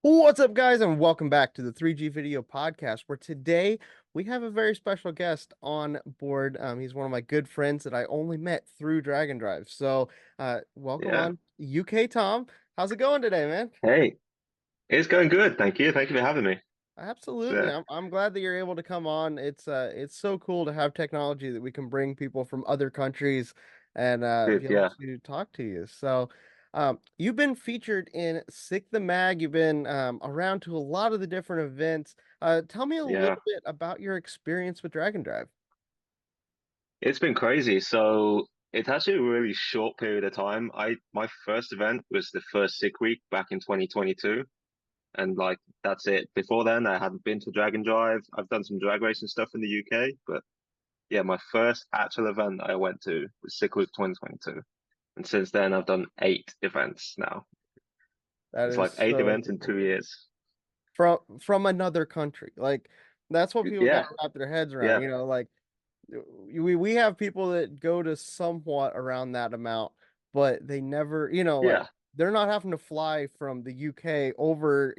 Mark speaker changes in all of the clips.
Speaker 1: What's up, guys, and welcome back to the 3G Video Podcast, where today we have a very special guest on board. He's one of my good friends that I only met through Dragon Drive. So, welcome
Speaker 2: Yeah.
Speaker 1: on UK Tom. How's it going today, man?
Speaker 2: Hey, it's going good. Thank you. Thank you for having me.
Speaker 1: Absolutely.
Speaker 2: So,
Speaker 1: I'm glad that you're able to come on. It's so cool to have technology that we can bring people from other countries and be
Speaker 2: dude,
Speaker 1: able
Speaker 2: yeah,
Speaker 1: to talk to you. So, you've been featured in Sick the Mag. You've been around to a lot of the different events. Tell me a
Speaker 2: yeah.
Speaker 1: little bit about your experience with Dragon Drive.
Speaker 2: It's been crazy. So it's actually a really short period of time. My first event was the first sick week back in 2022. And like that's it. Before then, I hadn't been to Dragon Drive. I've done some drag racing stuff in the UK, but yeah, my first actual event I went to was Sick Week 2022. And since then, I've done 8 events now.
Speaker 1: That
Speaker 2: It's
Speaker 1: is
Speaker 2: like eight
Speaker 1: so
Speaker 2: events in
Speaker 1: cool.
Speaker 2: 2 years.
Speaker 1: From another country. Like that's what people got
Speaker 2: Yeah,
Speaker 1: to wrap their heads around.
Speaker 2: yeah,
Speaker 1: Like we have people that go to somewhat around that amount, but they never, like
Speaker 2: yeah,
Speaker 1: they're not having to fly from the UK over,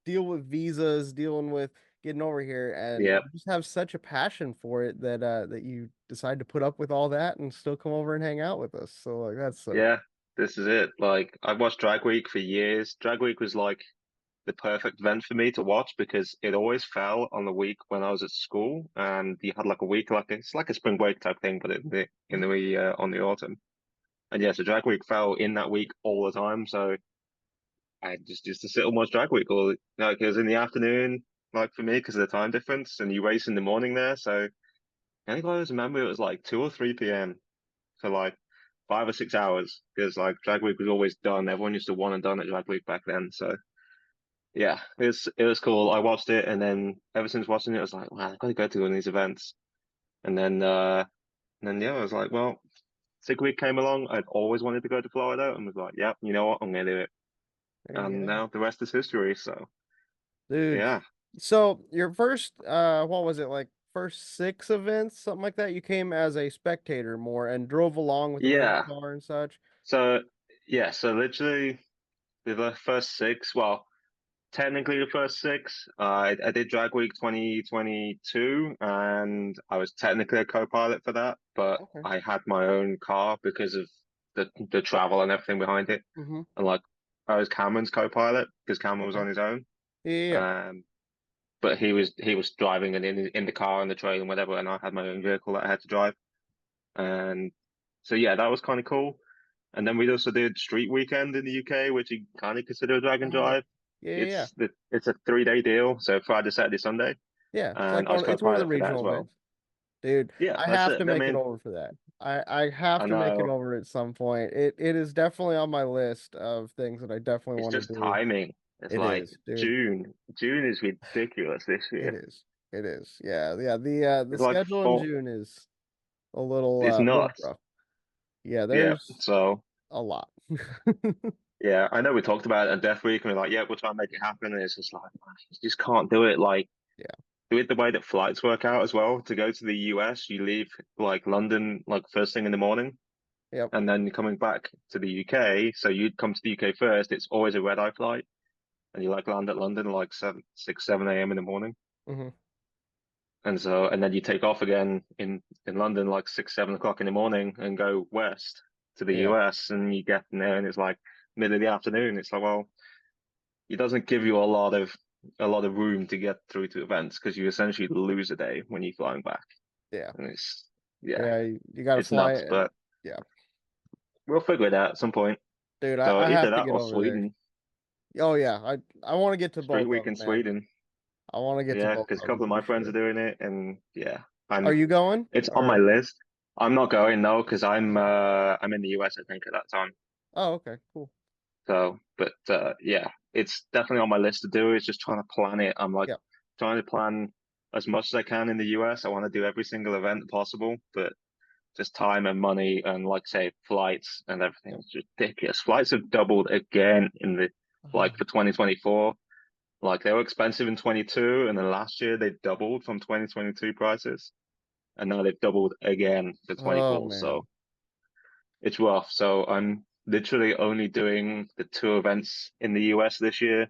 Speaker 1: deal with visas, dealing with getting over here, and
Speaker 2: yeah.
Speaker 1: you just have such a passion for it that you decide to put up with all that and still come over and hang out with us. So like that's so
Speaker 2: Yeah, this is it. Like I watched Drag Week for years. Drag Week was like the perfect event for me to watch because it always fell on the week when I was at school, and you had like a week like it's like a spring break type thing, but
Speaker 1: Mhm.
Speaker 2: on the autumn. And yeah, so Drag Week fell in that week all the time. So I just used to sit and watch Drag Week, or like it was in the afternoon, like for me because of the time difference, and you race in the morning there. So I think I always remember it was like 2 or 3 p.m. for like 5 or 6 hours because like drag week was always done. Everyone used to want and done at drag week back then. So yeah, it was cool. I watched it and then ever since watching it, I was like, wow, I've got to go to one of these events. And then yeah, I was like, well, Sig Week came along. I'd always wanted to go to Florida and was like, yeah, you know what, I'm gonna do it.
Speaker 1: There you
Speaker 2: And
Speaker 1: go,
Speaker 2: now the rest is history. So
Speaker 1: dude.
Speaker 2: yeah,
Speaker 1: So your first, what was it like? First six events, something like that. You came as a spectator more and drove along with the race
Speaker 2: yeah.
Speaker 1: car and such.
Speaker 2: So yeah, so literally the first six. Well, technically the first six. I did Drag Week 2022, and I was technically a co-pilot for that, but
Speaker 1: Okay.
Speaker 2: I had my own car because of the travel and everything behind it.
Speaker 1: Mm-hmm.
Speaker 2: And like I was Cameron's co-pilot because Cameron was
Speaker 1: Okay.
Speaker 2: on his own.
Speaker 1: Yeah, yeah, yeah.
Speaker 2: Um, but he was driving and in the car and the train and whatever, and I had my own vehicle that I had to drive. And so yeah, that was kind of cool. And then we also did Street Weekend in the UK, which you kind of consider a drag and
Speaker 1: Oh,
Speaker 2: drive.
Speaker 1: yeah, yeah, yeah.
Speaker 2: It's a 3 day deal, so Friday, Saturday, Sunday,
Speaker 1: Yeah, it's
Speaker 2: and
Speaker 1: like
Speaker 2: I was
Speaker 1: it's one of the
Speaker 2: co-pilot for that as
Speaker 1: regional
Speaker 2: well.
Speaker 1: events. Dude,
Speaker 2: Yeah,
Speaker 1: I
Speaker 2: that's
Speaker 1: have
Speaker 2: it.
Speaker 1: to
Speaker 2: I
Speaker 1: make it
Speaker 2: mean,
Speaker 1: over for that. I have
Speaker 2: I
Speaker 1: to make it
Speaker 2: know
Speaker 1: over at some point. It is definitely on my list of things that I definitely
Speaker 2: it's
Speaker 1: want to
Speaker 2: just
Speaker 1: do.
Speaker 2: timing. It's
Speaker 1: It
Speaker 2: like
Speaker 1: is, dude.
Speaker 2: June. June is ridiculous this
Speaker 1: It
Speaker 2: year.
Speaker 1: is. It is. Yeah, yeah. The
Speaker 2: It's like
Speaker 1: schedule in
Speaker 2: four.
Speaker 1: June is a
Speaker 2: It's
Speaker 1: little
Speaker 2: nuts.
Speaker 1: rough. Yeah,
Speaker 2: Yeah.
Speaker 1: there's
Speaker 2: So
Speaker 1: a lot.
Speaker 2: yeah, I know we talked about it on Death Week, and we're like, yeah, we'll try and make it happen. And it's just like, man, you just can't do it. Like
Speaker 1: Yeah.
Speaker 2: do it the way that flights work out as well. To go to the US, you leave like London like first thing in the morning.
Speaker 1: Yep.
Speaker 2: And then coming back to the UK, so you'd come to the UK first. It's always a red eye flight, and you like land at London like 7 a.m. in the morning,
Speaker 1: Hmm.
Speaker 2: and then you take off again in London like 6, 7 o'clock in the morning and go west to the
Speaker 1: Yeah.
Speaker 2: US, and you get in there and it's like middle of the afternoon. It's like, well, it doesn't give you a lot of room to get through to events because you essentially lose a day when you're flying back,
Speaker 1: Yeah.
Speaker 2: and it's yeah,
Speaker 1: Yeah. You got to
Speaker 2: it's
Speaker 1: fly
Speaker 2: nuts,
Speaker 1: it.
Speaker 2: but
Speaker 1: Yeah.
Speaker 2: we'll figure it out at some point.
Speaker 1: Dude,
Speaker 2: So
Speaker 1: I
Speaker 2: either
Speaker 1: have to
Speaker 2: that
Speaker 1: get
Speaker 2: or
Speaker 1: over there.
Speaker 2: Sweden.
Speaker 1: Oh yeah. I want to get to
Speaker 2: Street
Speaker 1: both of
Speaker 2: Week
Speaker 1: them,
Speaker 2: in
Speaker 1: man.
Speaker 2: Sweden.
Speaker 1: I want to get to
Speaker 2: Yeah,
Speaker 1: both
Speaker 2: because a
Speaker 1: of them
Speaker 2: couple of
Speaker 1: for
Speaker 2: my friends are
Speaker 1: sure.
Speaker 2: doing it, and yeah,
Speaker 1: Are you going?
Speaker 2: it's on my
Speaker 1: Or
Speaker 2: list. I'm not going though because I'm in the US I think at that time.
Speaker 1: oh, okay, cool.
Speaker 2: So, but yeah, it's definitely on my list to do. It's just trying to plan it. I'm like
Speaker 1: Yep.
Speaker 2: trying to plan as much as I can in the US. I want to do every single event possible, but just time and money and like say flights and everything. It's ridiculous. Flights have doubled again in the like
Speaker 1: Oh,
Speaker 2: for 2024. Like they were expensive in 22, and then last year they doubled from 2022 prices, and now they've doubled again for
Speaker 1: oh
Speaker 2: 24.
Speaker 1: man.
Speaker 2: So it's rough. So I'm literally only doing the two events in the US this year,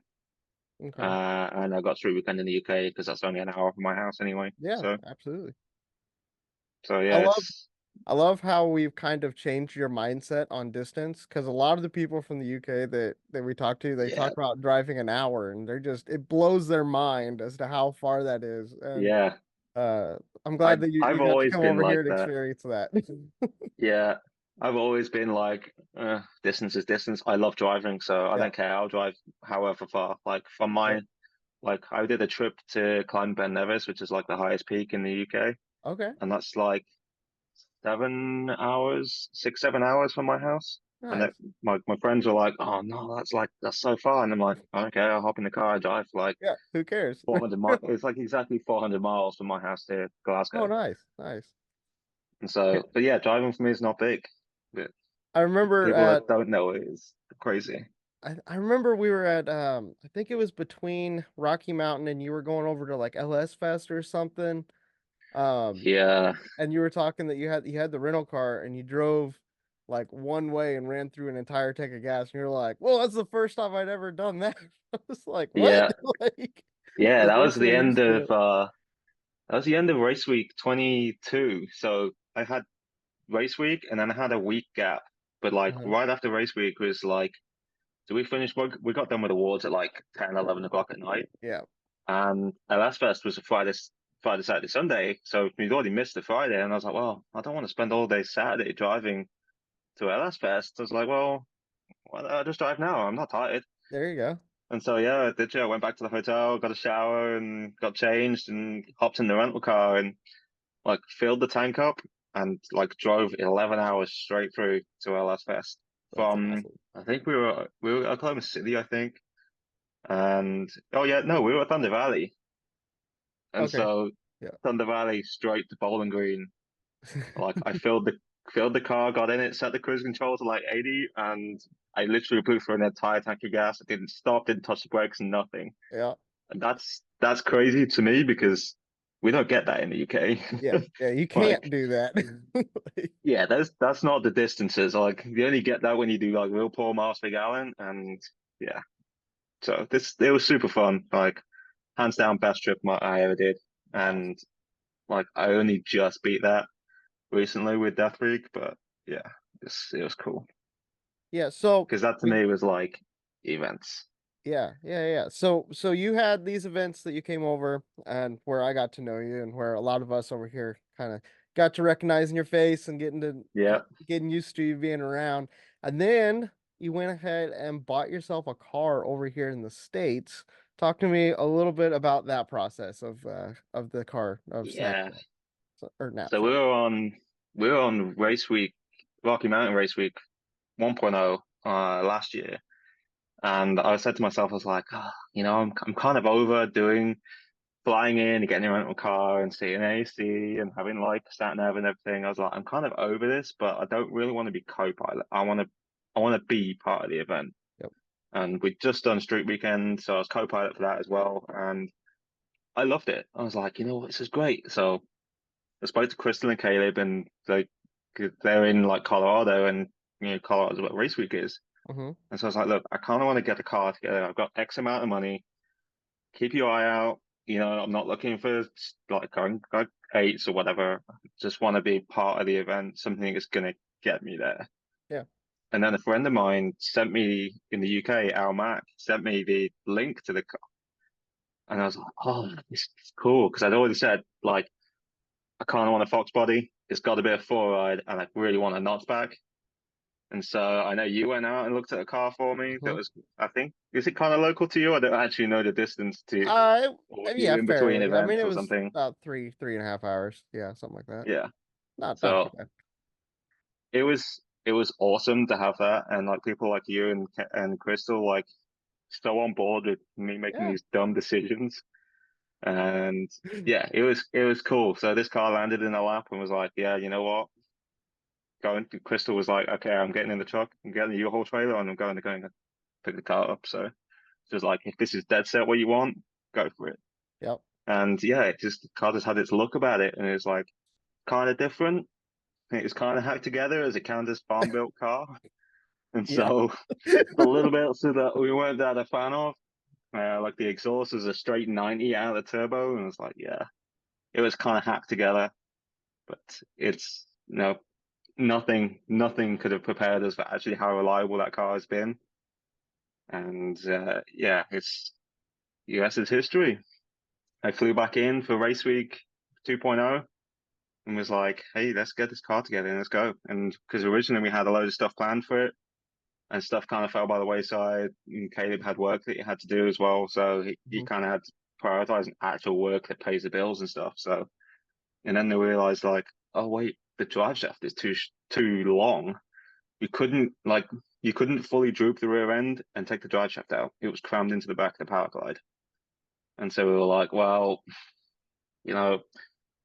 Speaker 1: Okay.
Speaker 2: And I got street weekend in the UK because that's only an hour from my house anyway.
Speaker 1: Yeah, absolutely.
Speaker 2: So
Speaker 1: I
Speaker 2: yeah,
Speaker 1: love
Speaker 2: it's
Speaker 1: I love how we've kind of changed your mindset on distance because a lot of the people from the UK that we talk to, they talk
Speaker 2: yeah,
Speaker 1: about driving an hour and they're just it blows their mind as to how far that is. And
Speaker 2: yeah.
Speaker 1: uh I'm glad
Speaker 2: I
Speaker 1: that you
Speaker 2: I've
Speaker 1: got to
Speaker 2: always
Speaker 1: come
Speaker 2: been
Speaker 1: over here
Speaker 2: like
Speaker 1: and
Speaker 2: that.
Speaker 1: experience that.
Speaker 2: Yeah, I've always been like, distance is distance. I love driving, so I
Speaker 1: Yeah.
Speaker 2: don't care. I'll drive however far. Like from
Speaker 1: Yep.
Speaker 2: my like I did a trip to climb Ben Nevis, which is like the highest peak in the UK,
Speaker 1: Okay.
Speaker 2: and that's like 7 hours, 6, 7 hours from my house. And that,
Speaker 1: Nice.
Speaker 2: my friends were like, "Oh no, that's so far," and I'm like, "Okay, I'll hop in the car and drive for like
Speaker 1: Yeah, who cares?
Speaker 2: 400 miles. It's like exactly 400 miles from my house to
Speaker 1: Oh,
Speaker 2: Glasgow."
Speaker 1: nice. Nice.
Speaker 2: And
Speaker 1: Yeah.
Speaker 2: so, but yeah, driving for me is not big. But
Speaker 1: I remember
Speaker 2: people
Speaker 1: at
Speaker 2: that don't know it is crazy.
Speaker 1: I remember we were at I think it was between Rocky Mountain and you were going over to like LS Fest or something. Um
Speaker 2: Yeah,
Speaker 1: and you were talking that you had the rental car and you drove like one way and ran through an entire tank of gas and you're like, "Well, that's the first time I'd ever done that." I was like, "What?"
Speaker 2: yeah,
Speaker 1: Like
Speaker 2: yeah.
Speaker 1: I guess you're used to it.
Speaker 2: That was the end of race week 22. So I had race week and then I had a week gap. But like
Speaker 1: Uh-huh.
Speaker 2: right after race week was like, so we finished, we got done with awards at like 10, 11 o'clock at night.
Speaker 1: Yeah.
Speaker 2: And our last fest was a Friday, Saturday, Sunday. So we'd already missed the Friday. And I was like, well, I don't want to spend all day Saturday driving to LS Fest. I was like, well, why don't I just drive now? I'm not tired.
Speaker 1: There you go.
Speaker 2: And so, yeah, I did. I went back to the hotel, got a shower and got changed and hopped in the rental car and like filled the tank up and like drove 11 hours straight through to LS Fest
Speaker 1: That's
Speaker 2: from,
Speaker 1: awesome.
Speaker 2: I think we were Oklahoma City, I think. And oh yeah, no, we were at Thunder Valley. And
Speaker 1: Okay.
Speaker 2: so
Speaker 1: Yeah.
Speaker 2: Thunder Valley straight to Bowling Green. Like I filled the car, got in it, set the cruise control to like 80, and I literally blew through an entire tank of gas. I didn't stop, didn't touch the brakes, nothing.
Speaker 1: Yeah.
Speaker 2: And that's crazy to me because we don't get that in the UK.
Speaker 1: Yeah. Yeah, you
Speaker 2: Like,
Speaker 1: can't do that. Like,
Speaker 2: yeah, that's not the distances. Like you only get that when you do like real poor miles per gallon, and yeah. So this it was super fun. Like hands down best trip I ever did,
Speaker 1: awesome.
Speaker 2: and like I only just beat that recently with Death Rig, but yeah, it was cool
Speaker 1: Yeah, so
Speaker 2: because that to
Speaker 1: we
Speaker 2: me was like events.
Speaker 1: yeah. So you had these events that you came over and where I got to know you and where a lot of us over here kind of got to recognizing your face and
Speaker 2: Yeah,
Speaker 1: getting used to you being around. And then you went ahead and bought yourself a car over here in the States. Talk to me a little bit about that process of the car of
Speaker 2: yeah.
Speaker 1: Snapchat or
Speaker 2: So we
Speaker 1: Snapchat.
Speaker 2: were on we were on race week, Rocky Mountain Race Week 1.0 last year, and I said to myself, I was like, oh, I'm kind of over doing flying in and getting a rental car and seeing AC and having like sat nav and everything. I was like, I'm kind of over this, but I don't really want to be co-pilot. I want to be part of the event.
Speaker 1: Yep.
Speaker 2: And we'd just done Street Weekend, so I was co-pilot for that as well, and I loved it. I was like, this is great. So I spoke to Crystal and Caleb, and they're in like Colorado, and Colorado's what race week is.
Speaker 1: Mm-hmm.
Speaker 2: And so I was like, look, I kind of want to get a car together. I've got X amount of money. Keep your eye out. I'm not looking for like going like eights or whatever. I just want to be part of the event, something that's gonna get me there.
Speaker 1: Yeah.
Speaker 2: And then a friend of mine sent me in the UK, Al Mac, sent me the link to the car. And I was like, oh, this is cool. Because I'd already said, like, I kind of want a Fox body. It's got to be a four ride, and I really want a notchback. And so I know you went out and looked at a car for me that
Speaker 1: Mm-hmm.
Speaker 2: was, I think, is it kind of local to you? I don't actually know the distance to,
Speaker 1: Uh,
Speaker 2: or if
Speaker 1: yeah,
Speaker 2: you're in between
Speaker 1: fairly. I mean,
Speaker 2: events
Speaker 1: it
Speaker 2: or
Speaker 1: was
Speaker 2: something.
Speaker 1: about 3.5 hours. Yeah, something like that.
Speaker 2: Yeah.
Speaker 1: Not too
Speaker 2: So
Speaker 1: bad.
Speaker 2: it was awesome to have that, and like people like you and Crystal, like so on board with me making
Speaker 1: Yeah.
Speaker 2: these dumb decisions. And yeah, it was cool. So this car landed in a lap and was like, yeah, you know what? Going. Crystal was like, okay, I'm getting in the truck, I'm getting the U-Haul trailer, and I'm going to pick the car up. So just like, if this is dead set what you want, go for it.
Speaker 1: Yep.
Speaker 2: And yeah, the car just had its look about it, and it was like kind of different. It was kind of hacked together as a Candace farm built car, and
Speaker 1: Yeah.
Speaker 2: so a little bit so that we weren't that a fan of. Like the exhaust was a straight 90 out of the turbo, and it's like, yeah, it was kind of hacked together, but it's nothing could have prepared us for actually how reliable that car has been. And yeah, it's US's history. I flew back in for race week 2.0 and was like, hey, let's get this car together and let's go. And because originally we had a load of stuff planned for it, and stuff kind of fell by the wayside. And Caleb had work that he had to do as well, so he
Speaker 1: Hmm.
Speaker 2: kind of had to prioritize actual work that pays the bills and stuff. So, and then they realized like, oh wait, the drive shaft is too long. You couldn't like you couldn't fully droop the rear end and take the drive shaft out. It was crammed into the back of the power glide. And so we were like, well, you know,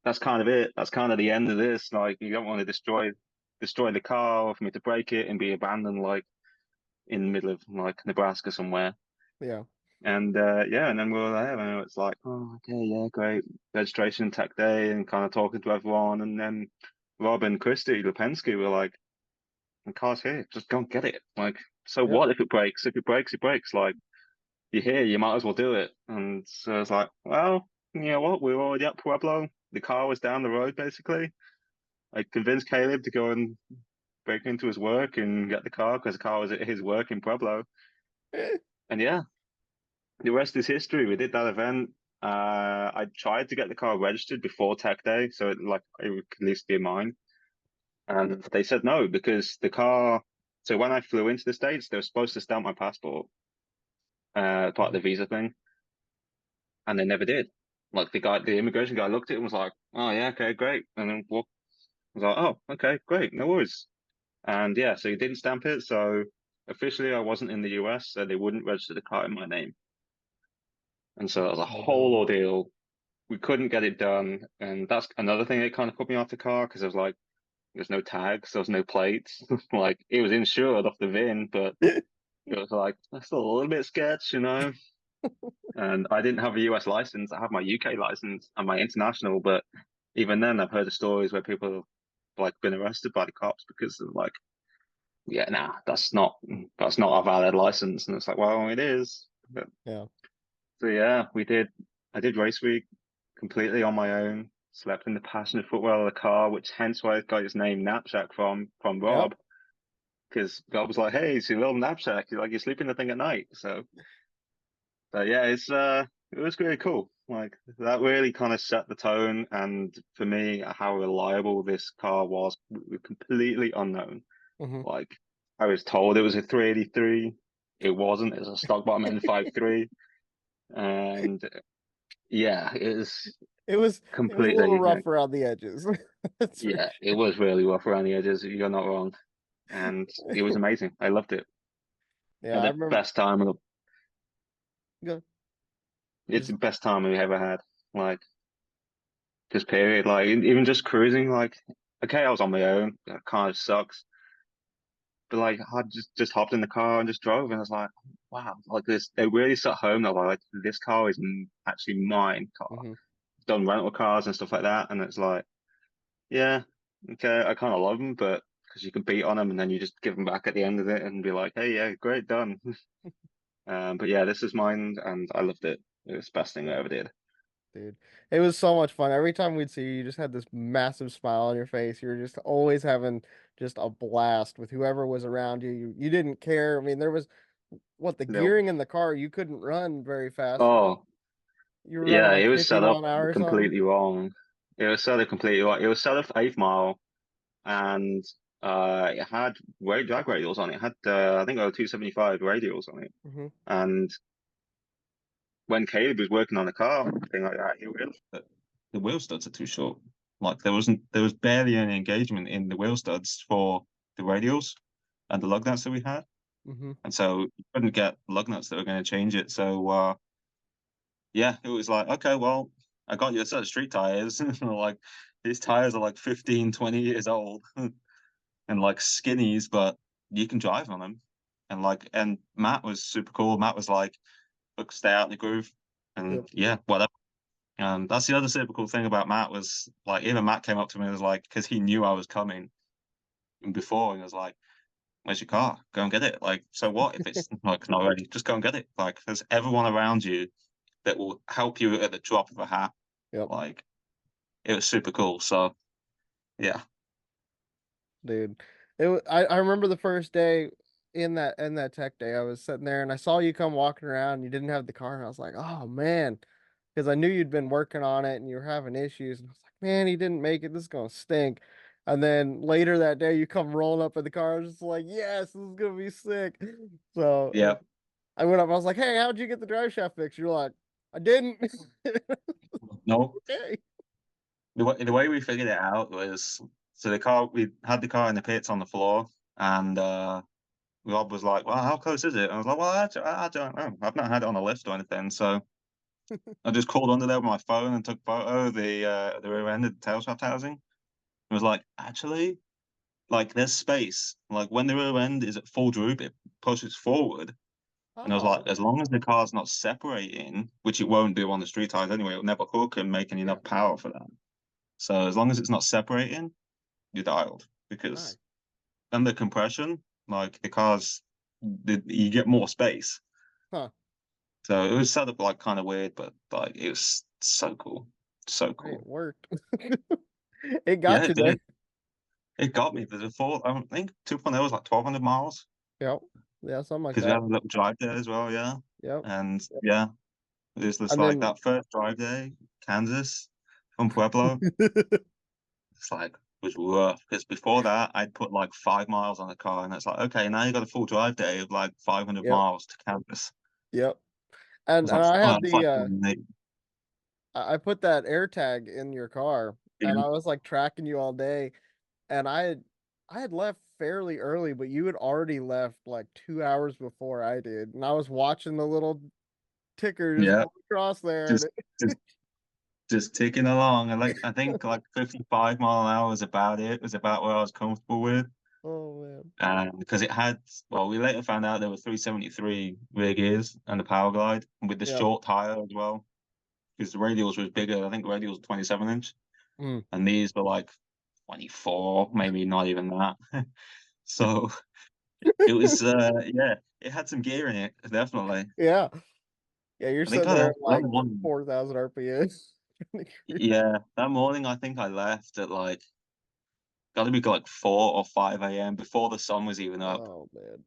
Speaker 2: that's kind of it. That's kind of the end of this. Like, you don't want to destroy the car or for me to break it and be abandoned like in the middle of like Nebraska somewhere.
Speaker 1: Yeah.
Speaker 2: And yeah, and then we were there, and it's like, oh, okay, yeah, great. Registration tech day, and kind of talking to everyone. And then Rob and Christy Lipensky were like, the car's here, just go and get it. Like, so
Speaker 1: Yep.
Speaker 2: what if it breaks? If it breaks, it breaks. Like, you're here, you might as well do it. And so I was like, well, you know what? We were already at Pueblo. The car was down the road, basically. I convinced Caleb to go and break into his work and get the car because the car was at his work in Pueblo. And yeah, the rest is history. We did that event. I tried to get the car registered before Tech Day, so it would at least be mine. And they said no because the car. So when I flew into the States, they were supposed to stamp my passport, part of
Speaker 1: Mhm.
Speaker 2: the visa thing, and they never did. Like the immigration guy looked at it and was like, "Oh yeah, okay, great," and then walked. I was like, "Oh, okay, great, no worries." And yeah, so he didn't stamp it. So officially, I wasn't in the US, so they wouldn't register the car in my name. And so it was a
Speaker 1: So
Speaker 2: whole
Speaker 1: dumb.
Speaker 2: ordeal. We couldn't get it done, and that's another thing that kind of put me off the car because I was like, there's no tags, there was no plates. Like it was insured off the VIN, but it was like that's still a little bit sketch, you know. And I didn't have a US license. I have my UK license and my international, but even then, I've heard of stories where people have like been arrested by the cops because they're like, yeah, nah, that's not a valid license, and it's like, well, it is. But,
Speaker 1: Yeah.
Speaker 2: so yeah, we did. I did race week completely on my own. Slept in the passenger footwell of the car, which hence why it got its name knapsack from
Speaker 1: Yep.
Speaker 2: Rob, because Rob was like, "Hey, it's your little knapsack. You're sleeping the thing at night." So, but yeah, it was really cool. Like that really kind of set the tone, and for me, how reliable this car was, completely unknown.
Speaker 1: Hmm.
Speaker 2: Like I was told it was a 383. It wasn't. It was a stock bottom end 5.3, and yeah, it was
Speaker 1: It was a little
Speaker 2: completely.
Speaker 1: rough around the edges. That's for
Speaker 2: Yeah, it was really rough around the edges. You're not wrong. And it was
Speaker 1: sure.
Speaker 2: amazing. I loved it.
Speaker 1: Yeah,
Speaker 2: Had
Speaker 1: I
Speaker 2: the
Speaker 1: remember.
Speaker 2: best time.
Speaker 1: Go.
Speaker 2: It's the best time we ever had. Like, just period. Like, even just cruising, like, okay, I was on my own. That kind of sucks. But like, I just hopped in the car and just drove. And I was like, wow, like this, it really set home that like, this car is actually mine car.
Speaker 1: Hmm.
Speaker 2: Done rental cars and stuff like that. And it's like, yeah, okay, I kind of love them, but because you can beat on them and then you just give them back at the end of it and be like, hey, yeah, great, done. But yeah, this is mine and I loved it. It was the best thing I ever did.
Speaker 1: Dude, it was so much fun. Every time we'd see you, you just had this massive smile on your face. You were just always having just a blast with whoever was around you. You didn't care. I mean, there was what the
Speaker 2: No.
Speaker 1: gearing in the car, you couldn't run very fast.
Speaker 2: Oh,
Speaker 1: You were running
Speaker 2: yeah, it
Speaker 1: like
Speaker 2: was
Speaker 1: 50
Speaker 2: set
Speaker 1: mile
Speaker 2: up
Speaker 1: an hour or something.
Speaker 2: completely wrong. It was set up completely wrong. It was set up for 8 mile and it had drag radials on it. It had, I think, 275 radials on it.
Speaker 1: Hmm.
Speaker 2: And when Caleb was working on the car, thing like that, he realized that the wheel studs are too short. Like there was barely any engagement in the wheel studs for the radials and the lug nuts that we had,
Speaker 1: Hmm.
Speaker 2: and so you couldn't get lug nuts that were going to change it. So yeah, it was like, okay, well, I got you a set of street tires. Like these tires are like 15, 20 years old and like skinnies, but you can drive on them. And Matt was super cool. Matt was like, look, stay out in the groove. And
Speaker 1: Yep.
Speaker 2: yeah, whatever. And that's the other super cool thing about Matt was like even Matt came up to me and was like, because he knew I was coming before, and was like,
Speaker 3: where's your car? Go and get it. Like, so what if it's like not ready? Just go and get it. Like, there's everyone around you that will help you at the drop of a hat.
Speaker 1: Yep,
Speaker 3: Like, it was super cool. So yeah,
Speaker 1: dude. I remember the first day in that tech day. I was sitting there and I saw you come walking around. And you didn't have the car, and I was like, oh man, because I knew you'd been working on it and you were having issues. And I was like, man, he didn't make it. This is gonna stink. And then later that day, you come rolling up in the car. I was just like, yes, this is gonna be sick. So
Speaker 3: yeah.
Speaker 1: I went up. I was like, hey, how'd you get the drive shaft fixed? You're like, I didn't.
Speaker 3: No,
Speaker 1: Okay.
Speaker 3: the way we figured it out was so the car we had the car in the pits on the floor, and Rob was like, "Well, how close is it?" I was like, "Well, I don't know. I've not had it on a lift or anything." So I just called under there with my phone and took a photo of the rear end of the tail shaft housing. It was like, actually, like there's space. Like when the rear end is at full droop, it pushes forward. And I was
Speaker 1: Oh,
Speaker 3: like, as long as the car's not separating, which it won't do on the street tires anyway, it'll never hook and make
Speaker 1: yeah.
Speaker 3: enough power for that. So as long as it's not separating, you're dialed because
Speaker 1: Nice.
Speaker 3: under compression, like the car's, you get more space.
Speaker 1: Huh.
Speaker 3: So it was set up like kind of weird, but like it was so cool, so
Speaker 1: Hey, it
Speaker 3: cool.
Speaker 1: worked. It
Speaker 3: Yeah,
Speaker 1: got you
Speaker 3: it
Speaker 1: there.
Speaker 3: did. It got me. The default, I think 2.0 was like 1,200 miles
Speaker 1: Yep. Yeah, something like
Speaker 3: because we
Speaker 1: that.
Speaker 3: had a little drive there as well. Yeah,
Speaker 1: Yep.
Speaker 3: and yeah, it was just
Speaker 1: And
Speaker 3: like
Speaker 1: then
Speaker 3: that first drive day, Kansas from Pueblo. It's like was rough because before that I'd put like 5 miles on the car, and it's like okay, now you got a full drive day of like 500
Speaker 1: yep.
Speaker 3: miles to Kansas.
Speaker 1: Yep.
Speaker 3: It's
Speaker 1: And
Speaker 3: like
Speaker 1: I
Speaker 3: oh,
Speaker 1: had
Speaker 3: it's like
Speaker 1: the
Speaker 3: amazing.
Speaker 1: I put that air tag in your car and
Speaker 3: Yeah,
Speaker 1: I was like tracking you all day and I had left fairly early, but you had already left like 2 hours before I did. And I was watching the little ticker just
Speaker 3: yeah,
Speaker 1: go across there and
Speaker 3: just just just ticking along. And like I think like 55 mile an hour was about it. Was about where I was comfortable with.
Speaker 1: oh man.
Speaker 3: And because it had, well, we later found out there were 373 rear gears and the power glide with the
Speaker 1: Yep.
Speaker 3: short tire as well. Because the radials was bigger. I think the radials were 27-inch,
Speaker 1: Mm.
Speaker 3: and these were like 24, maybe not even that. So it was, yeah, it had some gear in it, definitely.
Speaker 1: Yeah. Yeah, you're
Speaker 3: I think
Speaker 1: sitting
Speaker 3: I
Speaker 1: there at
Speaker 3: left that
Speaker 1: like
Speaker 3: morning.
Speaker 1: 4,000 RPMs.
Speaker 3: Yeah, that morning I think I left at like got to be like 4 or 5 a.m. before the sun was even up.
Speaker 1: Oh man.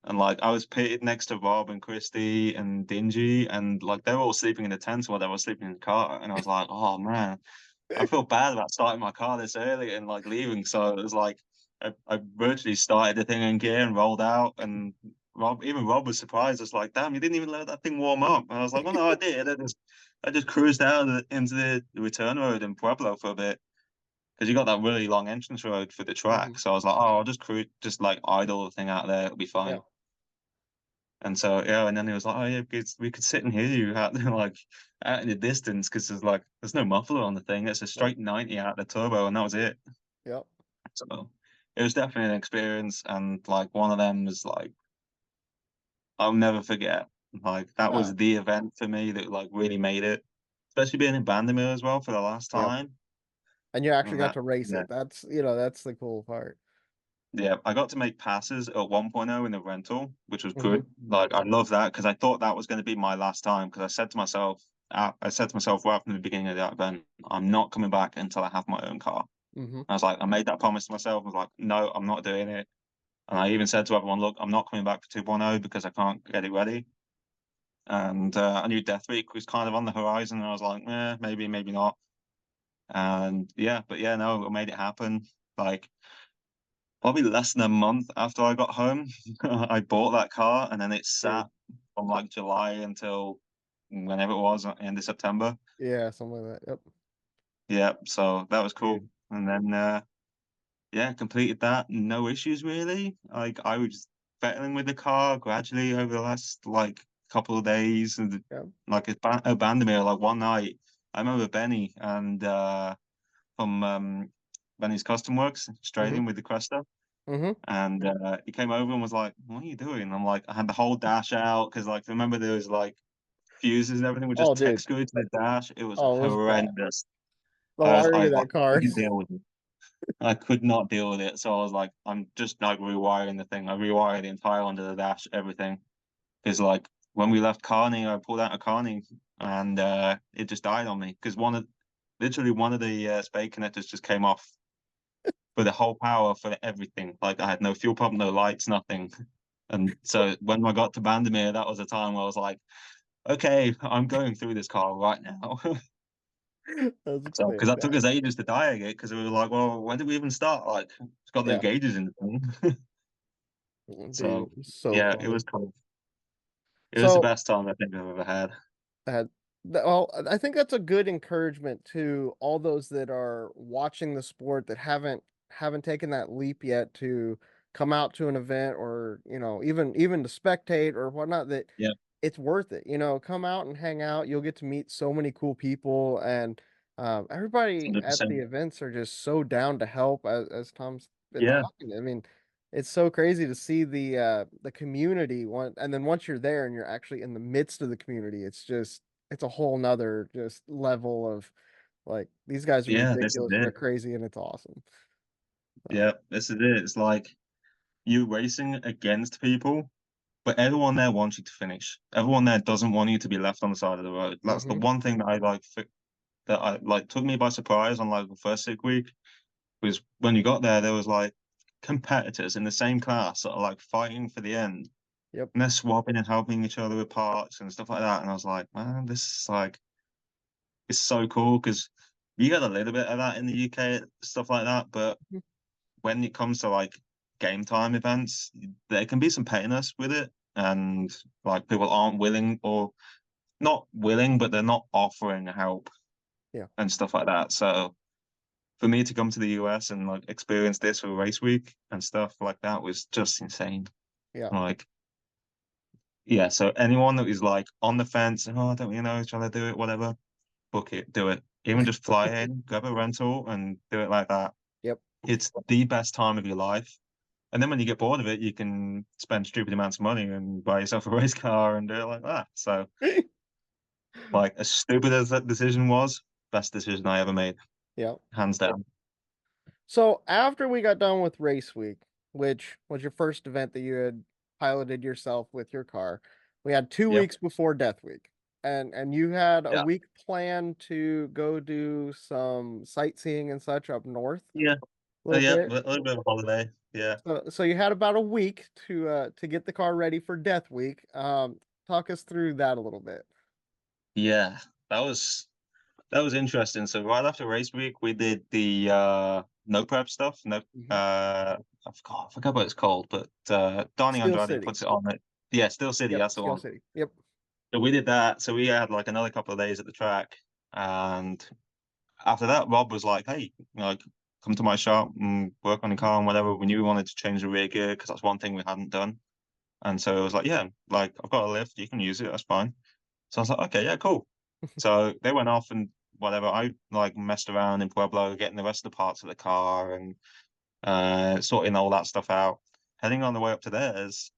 Speaker 3: And like I was pitted next to Rob and Christy and Dingy, and like they were all sleeping in the tent while they were sleeping in the car. And I was like, oh man, I feel bad about starting my car this early and like leaving. So it was like I virtually started the thing in gear and rolled out. And Rob was surprised. It's like, damn, you didn't even let that thing warm up. And I was like, well, no, I did. I just cruised out into the return road in Pueblo for a bit because you got that really long entrance road for the
Speaker 1: Hmm.
Speaker 3: track. So I was like, oh, I'll just cruise, just like idle the thing out there. It'll be
Speaker 1: Yeah.
Speaker 3: fine. And so yeah, and then he was like, "Oh yeah, we could sit and hear you out like out in the distance because there's no muffler on the thing. It's a
Speaker 1: Nope.
Speaker 3: straight 90 out the turbo, and that was it."
Speaker 1: Yep.
Speaker 3: So it was definitely an experience, and like one of them was like I'll never forget. Like that was
Speaker 1: No.
Speaker 3: the event for me that like really made it, especially being in Bandimere as well for the last
Speaker 1: Yep.
Speaker 3: time.
Speaker 1: And you actually
Speaker 3: And
Speaker 1: got
Speaker 3: that
Speaker 1: to race
Speaker 3: yeah,
Speaker 1: it. That's the cool part.
Speaker 3: yeah, I got to make passes at 1.0 in the rental, which was
Speaker 1: Hmm.
Speaker 3: good. Like I love that because I thought that was going to be my last time. Because I said to myself right from the beginning of that event, I'm not coming back until I have my own car.
Speaker 1: Hmm.
Speaker 3: I was like, I made that promise to myself. I was like, no, I'm not doing it. And I even said to everyone, look, I'm not coming back for 2.0 because I can't get it ready. And I knew Death Week was kind of on the horizon, and I was like, maybe, maybe not. And yeah, but yeah, no, I made it happen. Like probably less than a month after I got home, I bought that car, and then it
Speaker 1: Dude.
Speaker 3: sat from like July until whenever it was, end of September.
Speaker 1: Yeah, something like that. Yep.
Speaker 3: Yeah, so that was cool.
Speaker 1: Dude.
Speaker 3: And then yeah, completed that. No issues really. Like I was battling with the car gradually over the last like couple of days, and
Speaker 1: Yep.
Speaker 3: like it abandoned me. Like one night, I remember Benny and from Benny's Custom Works,
Speaker 1: Hmm.
Speaker 3: Australian with the Cresta.
Speaker 1: Hmm.
Speaker 3: And he came over and was like, "What are you doing?" And I'm like, I had the whole dash out because, like, remember there was like fuses and everything were
Speaker 1: Oh,
Speaker 3: just tech
Speaker 1: dude.
Speaker 3: screwed to the dash. It was
Speaker 1: Oh, it was bad.
Speaker 3: horrendous.
Speaker 1: The
Speaker 3: I was
Speaker 1: wiring
Speaker 3: I
Speaker 1: of
Speaker 3: like
Speaker 1: that car.
Speaker 3: couldn't deal with it. I could not deal with it. So I was like, I'm just like rewiring the thing. I rewired the entire under the dash, everything. Because like when we left Carney, I pulled out a Carney and it just died on me because literally one of the spade connectors just came off for the whole power for everything. Like I had no fuel pump, no lights, nothing. And so when I got to Vandermeer, that was a time where I was like, okay, I'm going through this car right now.
Speaker 1: That's
Speaker 3: So because that took us
Speaker 1: fantastic.
Speaker 3: ages to diag it because we were like, well, when did we even start? Like it's got no
Speaker 1: Yeah.
Speaker 3: gauges in the thing.
Speaker 1: Dude,
Speaker 3: So
Speaker 1: so
Speaker 3: yeah, it
Speaker 1: funny.
Speaker 3: was cool. It was the
Speaker 1: So
Speaker 3: best time I think I've ever had.
Speaker 1: that well, I think that's a good encouragement to all those that are watching the sport that haven't taken that leap yet to come out to an event or, even to spectate or whatnot, that
Speaker 3: Yeah,
Speaker 1: it's worth it. Come out and hang out. You'll get to meet so many cool people, and everybody at
Speaker 3: 100%.
Speaker 1: the events are just so down to help. As Tom's been
Speaker 3: Yeah,
Speaker 1: talking, I mean, it's so crazy to see the community and then once you're there and you're actually in the midst of the community, it's a whole nother just level of like these guys are
Speaker 3: yeah, this is
Speaker 1: ridiculous and they're
Speaker 3: it.
Speaker 1: crazy and it's awesome.
Speaker 3: Yeah, this is it. It's like you racing against people, but everyone there wants you to finish. Everyone there doesn't want you to be left on the side of the road. That's the
Speaker 1: Hmm.
Speaker 3: one thing that I like took me by surprise on like the first 6 week was when you got there, there was like competitors in the same class that are like fighting for the end.
Speaker 1: Yep.
Speaker 3: And they're swapping and helping each other with parts and stuff like that. And I was like, man, this is like it's so cool because you get a little bit of that in the UK, stuff like that. But
Speaker 1: Mhm.
Speaker 3: when it comes to like game time events, there can be some pettiness with it. And like people aren't willing or not willing, but they're not offering help
Speaker 1: Yeah.
Speaker 3: and stuff like that. So for me to come to the US and like experience this for race week and stuff like that was just insane.
Speaker 1: Yeah.
Speaker 3: Like, yeah, so anyone that is like on the fence, oh, I don't really know, shall I do it, whatever, book it, do it. Even just fly in, grab a rental and do it like that.
Speaker 1: Yep.
Speaker 3: It's the best time of your life. And then when you get bored of it, you can spend stupid amounts of money and buy yourself a race car and do it like that. So, like, as stupid as that decision was, best decision I ever made,
Speaker 1: Yeah.
Speaker 3: hands down.
Speaker 1: So after we got done with race week, which was your first event that you had piloted yourself with your car, we had two
Speaker 3: Yep.
Speaker 1: weeks before death week. And you had a
Speaker 3: Yeah.
Speaker 1: week planned to go do some sightseeing and such up north
Speaker 3: Yeah.
Speaker 1: a little
Speaker 3: Yeah. A
Speaker 1: bit.
Speaker 3: little bit of a holiday. Yeah.
Speaker 1: So you had about a week to get the car ready for death week. Talk us through that a little bit.
Speaker 3: Yeah. That was that was interesting. So right after race week, we did the no prep stuff. No,
Speaker 1: Mhm.
Speaker 3: uh, I forgot what it's called, but Donnie
Speaker 1: Steel
Speaker 3: Andrade
Speaker 1: City.
Speaker 3: puts it on it. Yeah, Steel City,
Speaker 1: Yep,
Speaker 3: that's the
Speaker 1: Steel
Speaker 3: one.
Speaker 1: City. Yep.
Speaker 3: So we did that. So we had like another couple of days at the track, and after that, Rob was like, "Hey, like, come to my shop and work on the car and whatever." We knew we wanted to change the rear gear because that's one thing we hadn't done, and so it was like, "Yeah, like I've got a lift, you can use it, that's fine." So I was like, "Okay, yeah, cool." So they went off and whatever. I like messed around in Pueblo, getting the rest of the parts of the car and sorting all that stuff out. Heading on the way up to theirs,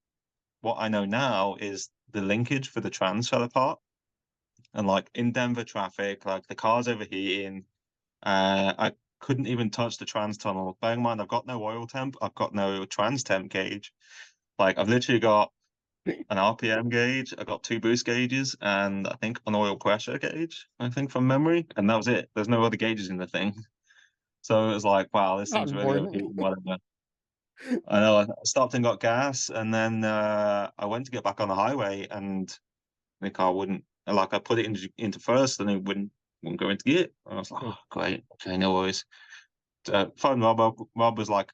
Speaker 3: what I know now is the linkage for the trans fell apart. And like in Denver traffic, like the car's overheating. I couldn't even touch the trans tunnel. Bearing in mind, I've got no oil temp, I've got no trans temp gauge. Like I've literally got an RPM gauge, I got two boost gauges, and I think an oil pressure gauge, I think from memory. And that was it. There's no other gauges in the thing. So it was like, wow, this
Speaker 1: Not
Speaker 3: thing's really
Speaker 1: important.
Speaker 3: overheating, whatever. I know I stopped and got gas, and then I went to get back on the highway, and the car wouldn't. Like I put it into first, and it wouldn't go into gear. And I was like, oh, great, okay, no worries. Phoned Rob up. Rob was like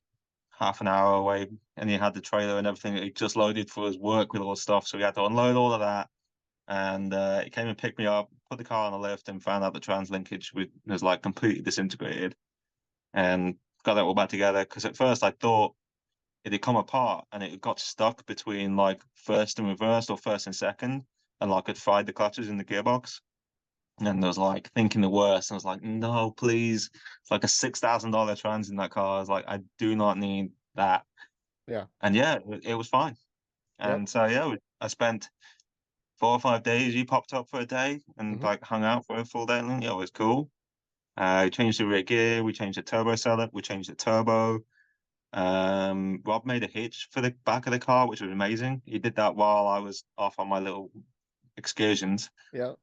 Speaker 3: half an hour away, and he had the trailer and everything that he just loaded for his work with all the stuff. So we had to unload all of that, and he came and picked me up, put the car on the lift, and found out the trans linkage was like completely disintegrated, and got that all back together. Because at first I thought it had come apart and it got stuck between like first and reverse or first and second, and like it fried the clutches in the gearbox. And I was like thinking the worst. I was like, no, please. It's like a $6,000 trans in that car. I was like, I do not need that.
Speaker 1: Yeah.
Speaker 3: And yeah, it was fine.
Speaker 1: Yep.
Speaker 3: And so yeah, I spent 4 or 5 days. You popped up for a day and
Speaker 1: Hmm.
Speaker 3: like hung out for a full day. And yeah, it was cool. Changed the rear gear, we changed the turbo setup, we changed the turbo. Rob made a hitch for the back of the car, which was amazing. He did that while I was off on my little excursions.
Speaker 1: Yeah.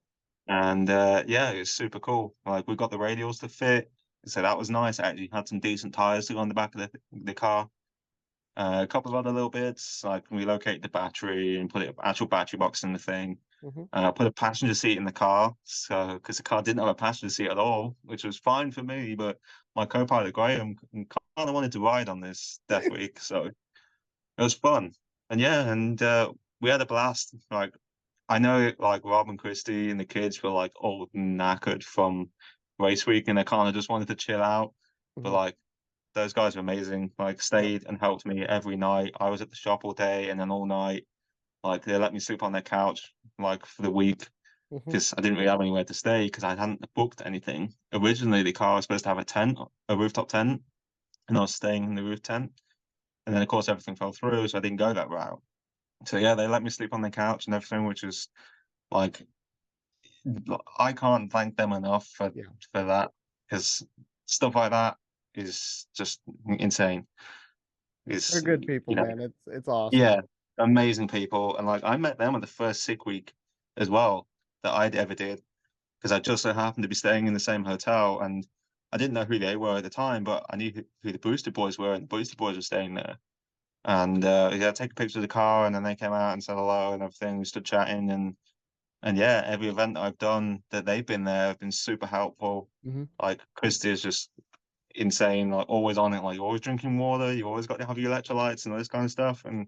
Speaker 3: And yeah, it was super cool. Like we got the radials to fit, so that was nice. I actually had some decent tires to go on the back of the car. A couple of other little bits, like relocate the battery and put an actual battery box in the thing.
Speaker 1: Hmm.
Speaker 3: Put a passenger seat in the car, so because the car didn't have a passenger seat at all, which was fine for me. But my co-pilot Graham kind of wanted to ride on this Death Week, so it was fun. And yeah, and we had a blast. Like I know, like Rob and Christy and the kids were like all knackered from race week, and they kind of just wanted to chill out. But
Speaker 1: Hmm.
Speaker 3: like those guys were amazing. Like
Speaker 1: Yep.
Speaker 3: stayed and helped me every night. I was at the shop all day and then all night. Like they let me sleep on their couch like for the week
Speaker 1: Hmm.
Speaker 3: because I didn't really have anywhere to stay because I hadn't booked anything. Originally, the car was supposed to have a tent, a rooftop tent, and I was staying in the roof tent. And then of course everything fell through, so I didn't go that route. So yeah, they let me sleep on the couch and everything, which is like I can't thank them enough
Speaker 1: Yeah.
Speaker 3: for that because stuff like that is just insane.
Speaker 1: They're
Speaker 3: Is
Speaker 1: good people,
Speaker 3: you know
Speaker 1: man. It's awesome.
Speaker 3: Yeah, amazing people. And like I met them at the first sick week as well that I'd ever did because I just so happened to be staying in the same hotel and I didn't know who they were at the time, but I knew who the Booster Boys were, and the Booster Boys were staying there. And yeah, take a picture of the car, and then they came out and said hello and everything. We stood chatting, and yeah, every event that I've done that they've been there have been super helpful.
Speaker 1: Hmm.
Speaker 3: Like Christy is just insane, like always on it, like you're always drinking water, you always got to have your electrolytes and all this kind of stuff. And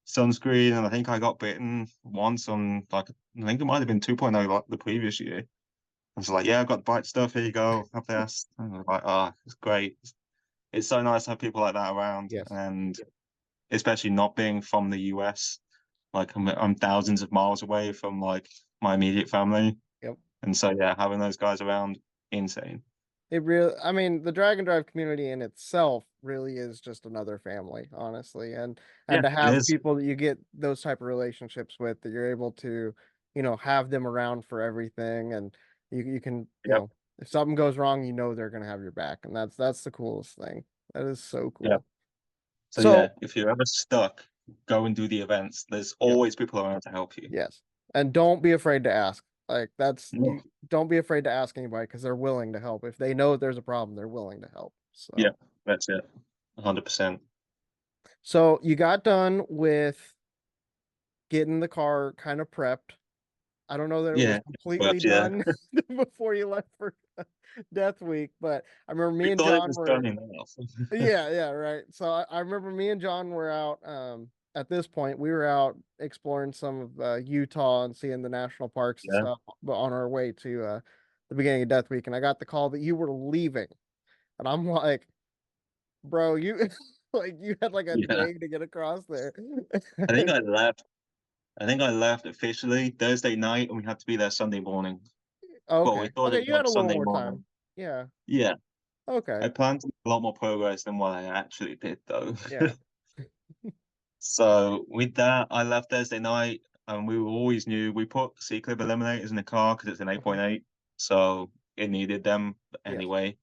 Speaker 3: sunscreen, and I think I got bitten once on like I think it might have been 2.0 like the previous year. I was like, yeah, I've got the bite stuff. Here you go. Have this. And I was like, ah, it's great. It's so nice to have people like that around,
Speaker 1: Yes.
Speaker 3: and especially not being from the US. Like I'm thousands of miles away from like my immediate family,
Speaker 1: Yep.
Speaker 3: and so yeah, having those guys around, insane.
Speaker 1: It really, I mean, the drag and drive community in itself really is just another family, honestly. And
Speaker 3: Yeah,
Speaker 1: to
Speaker 3: it
Speaker 1: have
Speaker 3: is.
Speaker 1: people that you get those type of relationships with, that you're able to, have them around for everything, and you can,
Speaker 3: Yep.
Speaker 1: if something goes wrong, they're gonna have your back, and that's the coolest thing. That is so
Speaker 3: Yep.
Speaker 1: cool.
Speaker 3: So
Speaker 1: So,
Speaker 3: yeah, if you're ever stuck, go and do the events. There's
Speaker 1: yep,
Speaker 3: always people around to help you.
Speaker 1: yes, and don't be afraid to ask. Like that's
Speaker 3: No.
Speaker 1: you. Don't be afraid to ask anybody because they're willing to help. If they know there's a problem, they're willing to help.
Speaker 3: Yeah,
Speaker 1: So.
Speaker 3: that's it. 100%.
Speaker 1: So you got done with getting the car kind of prepped. I don't know that it was
Speaker 3: Yeah,
Speaker 1: completely
Speaker 3: but yeah,
Speaker 1: done before you left for Death Week, but I remember me
Speaker 3: we
Speaker 1: and
Speaker 3: thought it
Speaker 1: John
Speaker 3: was
Speaker 1: were,
Speaker 3: done enough.
Speaker 1: yeah, yeah, right. So I remember me and John were out, at this point, we were out exploring some of Utah and seeing the national parks and
Speaker 3: Yeah,
Speaker 1: stuff, but on our way to the beginning of Death Week, and I got the call that you were leaving. And I'm like, bro, you like you had like a
Speaker 3: yeah.
Speaker 1: day to get across there.
Speaker 3: I think I left. I think I left officially Thursday night, and we had to be there Sunday morning. Well, we
Speaker 1: Okay.
Speaker 3: thought it
Speaker 1: Okay,
Speaker 3: was
Speaker 1: you had
Speaker 3: like
Speaker 1: a little
Speaker 3: Sunday
Speaker 1: more
Speaker 3: morning.
Speaker 1: time. Yeah.
Speaker 3: Yeah,
Speaker 1: Okay.
Speaker 3: I planned to make a lot more progress than what I actually did, though.
Speaker 1: Yeah.
Speaker 3: So with that, I left Thursday night, and we always knew we put C-clip eliminators in the car because it's an
Speaker 1: Mhm.
Speaker 3: 8.8, so it needed them
Speaker 1: Yes.
Speaker 3: anyway.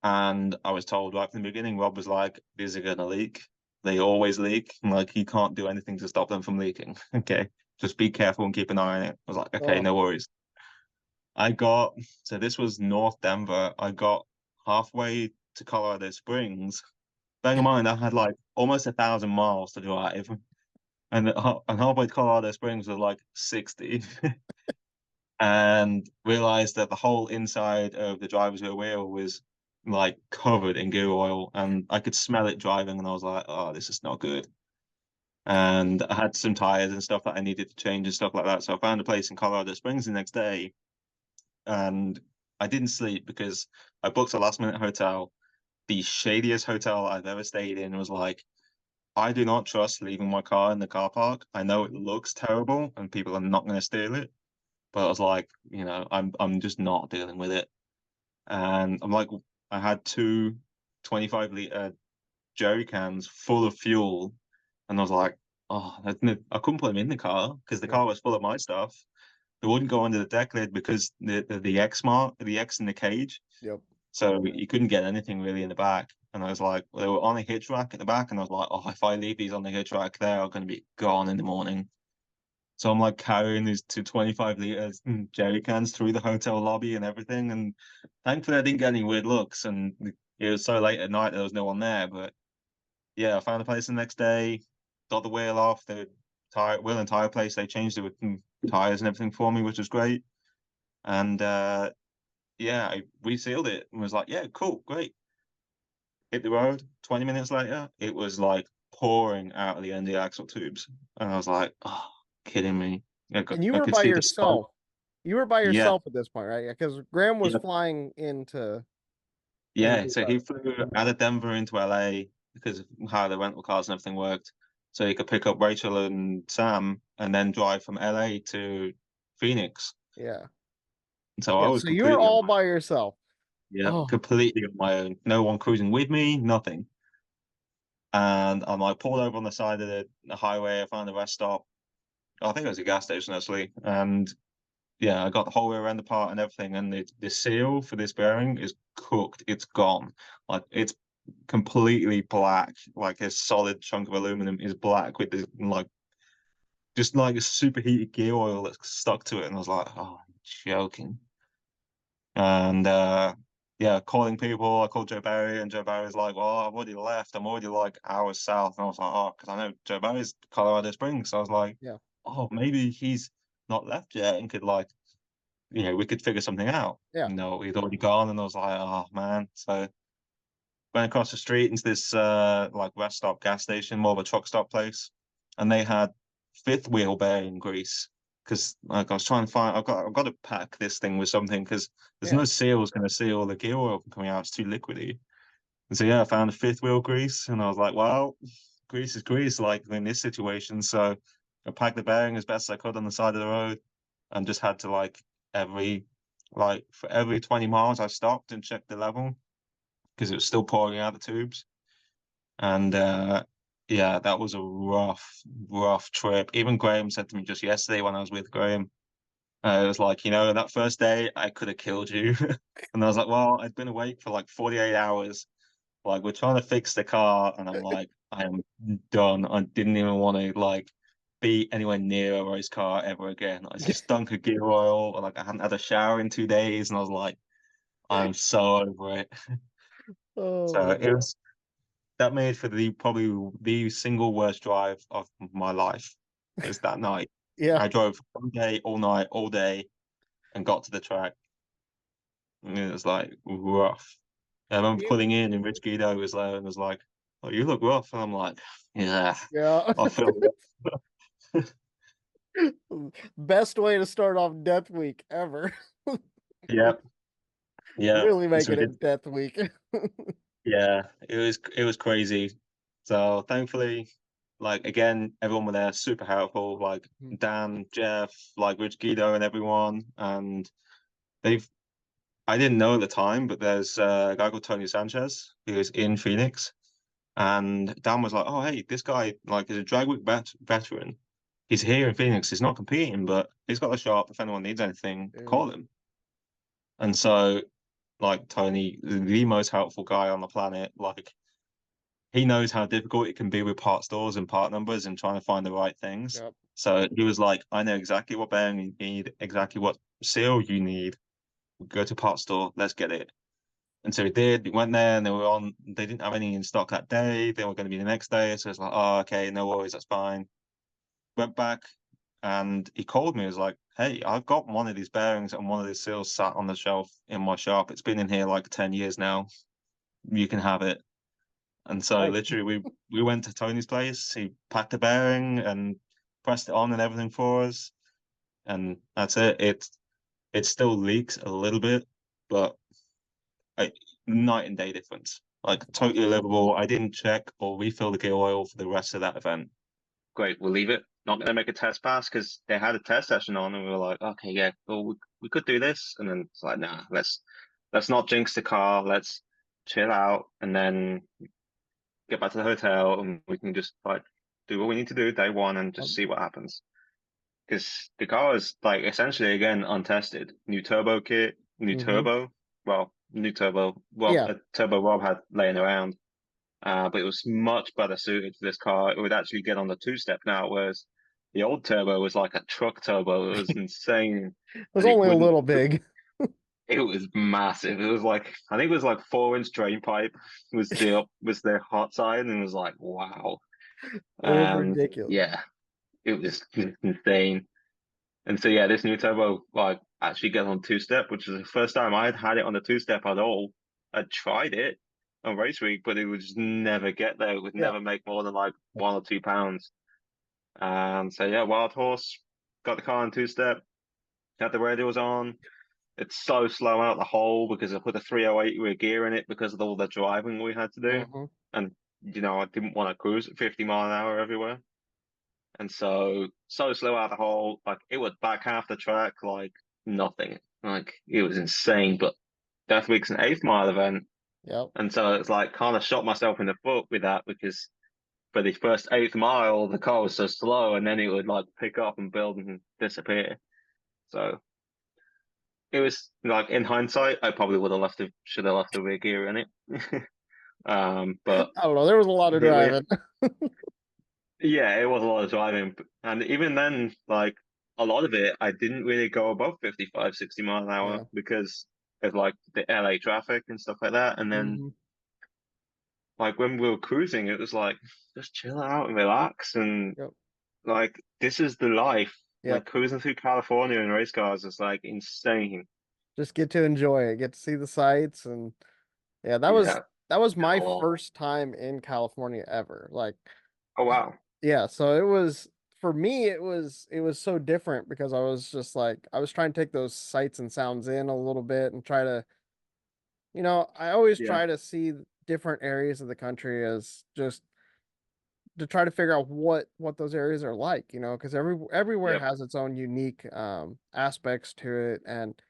Speaker 3: And I was told right from the beginning, Rob was like, these are gonna leak. They always leak. Like you can't do anything to stop them from leaking. Okay. Just be careful and keep an eye on it. I was like, okay,
Speaker 1: Oh,
Speaker 3: no worries. I got so this was North Denver. I got halfway to Colorado Springs. Bearing in mind I had like almost 1,000 miles to drive. And halfway to Colorado Springs was like 60. And realized that the whole inside of the driver's rear wheel was like covered in gear oil, and I could smell it driving, and I was like, "Oh, this is not good." And I had some tires and stuff that I needed to change and stuff like that. So I found a place in Colorado Springs the next day, and I didn't sleep because I booked a last minute hotel. The shadiest hotel I've ever stayed in was like, I do not trust leaving my car in the car park. I know it
Speaker 1: mhm.
Speaker 3: looks terrible and people are not going to steal it, but I was like, I'm just not dealing with it. And I'm like, I had two 25-liter jerry cans full of fuel, and I was like, oh, I couldn't put them in the car because the
Speaker 1: Yeah.
Speaker 3: car was full of my stuff. they wouldn't go under the deck lid because the X mark, the X in the cage.
Speaker 1: Yep.
Speaker 3: So you couldn't get anything really in the back. And I was like, well, they were on a hitch rack at the back, and I was like, oh, if I leave these on the hitch rack, they are going to be gone in the morning. So I'm like carrying these two 25 liters jerry cans through the hotel lobby and everything. And thankfully, I didn't get any weird looks. And it was so late at night there was no one there. But yeah, I found a place the next day, got the wheel off the wheel and tire place. They changed it with tires and everything for me, which was great. And yeah, I resealed it and was like, yeah, cool, great. Hit the road. 20 minutes later, it was like pouring out of the end of the axle tubes, and I was like, oh, kidding me.
Speaker 1: And you
Speaker 3: I
Speaker 1: were
Speaker 3: could
Speaker 1: by
Speaker 3: see the smoke.
Speaker 1: yourself. You were by
Speaker 3: Yeah,
Speaker 1: yourself at this point, right? Because Graham was
Speaker 3: yeah,
Speaker 1: flying into
Speaker 3: yeah. So he
Speaker 1: Gridlife.
Speaker 3: flew out of Denver into LA because of how the rental cars and everything worked. So he could pick up Rachel and Sam and then drive from LA to Phoenix.
Speaker 1: Yeah.
Speaker 3: So I
Speaker 1: Yeah.
Speaker 3: was
Speaker 1: So you were
Speaker 3: completely on
Speaker 1: all
Speaker 3: my
Speaker 1: by yourself.
Speaker 3: yeah,
Speaker 1: Oh,
Speaker 3: completely on my own. No one cruising with me, nothing. And I'm like pulled over on the side of the highway. I found a rest stop. I think it was a gas station actually. And yeah, I got the whole rear end apart and everything. And the seal for this bearing is cooked. It's gone. Like it's completely black. Like a solid chunk of aluminum is black with this like just like a superheated gear oil that's stuck to it. And I was like, oh, I'm joking. And yeah, calling people. I called Joe Barry, and Joe Barry's like, "Well, I've already left. I'm already like hours south." And I was like, "Oh, because I know Joe Barry's Colorado Springs." So I was like,
Speaker 1: yeah.
Speaker 3: "Oh, maybe he's not left yet, and could like, we could figure something out."
Speaker 1: Yeah.
Speaker 3: No, he'd already gone, and I was like, "Oh man." So went across the street into this like rest stop gas station, more of a truck stop place, and they had fifth wheel bearing grease because like I was trying to find I've got to pack this thing with something because there's
Speaker 1: Yeah.
Speaker 3: no seals going to seal the gear oil from coming out. It's too liquidy. And so yeah, I found a fifth wheel grease, and I was like, well, grease is grease, like in this situation. So I packed the bearing as best I could on the side of the road, and just had to every for every 20 miles I stopped and checked the level because it was still pouring out the tubes. And yeah, that was a rough trip. Even Graham said to me just yesterday when I was with Graham, it was like, that first day I could have killed you. And I was like, well, I'd been awake for like 48 hours. Like, we're trying to fix the car, and I'm like, I am done. I didn't even want to be anywhere near a race car ever again. I stunk of gear oil. Like, I hadn't had a shower in 2 days, and I was like, I'm so over it. So
Speaker 1: Oh,
Speaker 3: it was that made for the probably the single worst drive of my life is that night.
Speaker 1: yeah.
Speaker 3: I drove all day, all night, all day, and got to the track. And it was like rough. I remember
Speaker 1: You,
Speaker 3: pulling in, and Rich Guido was there and was like, "Oh, you look rough." And I'm like, "Yeah,
Speaker 1: yeah.
Speaker 3: I feel rough."
Speaker 1: Best way to start off Death Week ever.
Speaker 3: Yeah, yeah.
Speaker 1: Really
Speaker 3: So we
Speaker 1: making
Speaker 3: did.
Speaker 1: it Death Week.
Speaker 3: Yeah, it was crazy. So thankfully, like again, everyone were there, super helpful. Like Dan, Jeff, like Rich Guido, and everyone. And they've I didn't know at the time, but there's a guy called Tony Sanchez who is in Phoenix, and Dan was like, "Oh, hey, this guy like is a drag week veteran. He's here in Phoenix. He's not competing, but he's got a shop. If anyone needs anything,
Speaker 1: Dude,
Speaker 3: call him." And so, like Tony, the most helpful guy on the planet, like he knows how difficult it can be with part stores and part numbers and trying to find the right things.
Speaker 1: yep.
Speaker 3: So he was like, "I know exactly what bearing you need, exactly what seal you need. Go to part store, let's get it." And so we did. We went there, and they didn't have any in stock that day. They were going to be the next day. So it's like, oh, okay, no worries, that's fine. Went back, and he called me. He was like, "Hey, I've got one of these bearings and one of these seals sat on the shelf in my shop. It's been in here like 10 years now. You can have it." And so
Speaker 1: Nice.
Speaker 3: literally we went to Tony's place. He packed the bearing and pressed it on and everything for us. And that's it. It still leaks a little bit, but like night and day difference. Like totally
Speaker 1: Awesome.
Speaker 3: livable. I didn't check or refill the gear oil for the rest of that event.
Speaker 2: Great, we'll leave it. Not gonna make a test pass because they had a test session on, and we were like, okay, yeah, well, we could do this, and then it's like, nah, let's not jinx the car. Let's chill out, and then get back to the hotel, and we can just like do what we need to do day one and just
Speaker 1: Um,
Speaker 2: see what happens. because the car is like essentially again untested. New turbo kit, new
Speaker 1: Hmm.
Speaker 2: turbo. Well, new turbo. Well,
Speaker 1: Yeah.
Speaker 2: a turbo Rob had laying around. But it was much better suited to this car. It would actually get on the two-step now, whereas the old turbo was like a truck turbo. It was insane,
Speaker 1: It was
Speaker 2: and it
Speaker 1: only a
Speaker 2: wouldn't.
Speaker 1: little big.
Speaker 2: It was massive. It was like I think it was like 4-inch drain pipe was the hot side, and it was like wow.
Speaker 1: It was
Speaker 2: And
Speaker 1: ridiculous.
Speaker 2: yeah, it was insane. And so yeah, this new turbo like actually gets on two-step, which is the first time I had it on the two-step at all. I tried it on race week, but it would just never get there. It would
Speaker 1: Yeah.
Speaker 2: never make more than like 1 or 2 pounds. So yeah, Wild Horse got the car on two-step, had the radials on. It's so slow out the hole because I put a 308 rear gear in it because of all the driving we had to do.
Speaker 1: Hmm.
Speaker 2: And I didn't want to cruise at 50 mile an hour everywhere. And so slow out the hole, like it would back half the track like nothing. Like it was insane. But Death Week's an 8th mile event.
Speaker 1: Yep.
Speaker 2: And so it's like kind of shot myself in the foot with that because for the first 8th mile, the car was so slow and then it would like pick up and build and disappear. So it was like in hindsight, I probably should have left the rear gear in it. But
Speaker 1: I don't know. There was a lot of
Speaker 2: we
Speaker 1: driving.
Speaker 2: yeah, it was a lot of driving. And even then, like a lot of it, I didn't really go above 55, 60 mile an hour
Speaker 1: Yeah.
Speaker 2: because of like the LA traffic and stuff like that. And then
Speaker 1: Hmm.
Speaker 2: like when we were cruising, it was like just chill out and relax and
Speaker 1: Yep.
Speaker 2: like this is the life. Like
Speaker 1: Yep.
Speaker 2: cruising through California in race cars is like insane.
Speaker 1: Just get to enjoy it, get to see the sights, and yeah,
Speaker 2: Yeah.
Speaker 1: that was my
Speaker 2: Oh,
Speaker 1: first time in California ever. Like,
Speaker 2: oh wow.
Speaker 1: yeah, so it was for me it was so different because I was just like I was trying to take those sights and sounds in a little bit and try to, I always
Speaker 2: Yeah.
Speaker 1: try to see different areas of the country as just to try to figure out what those areas are like, because everywhere
Speaker 2: Yep.
Speaker 1: has its own unique aspects to it, and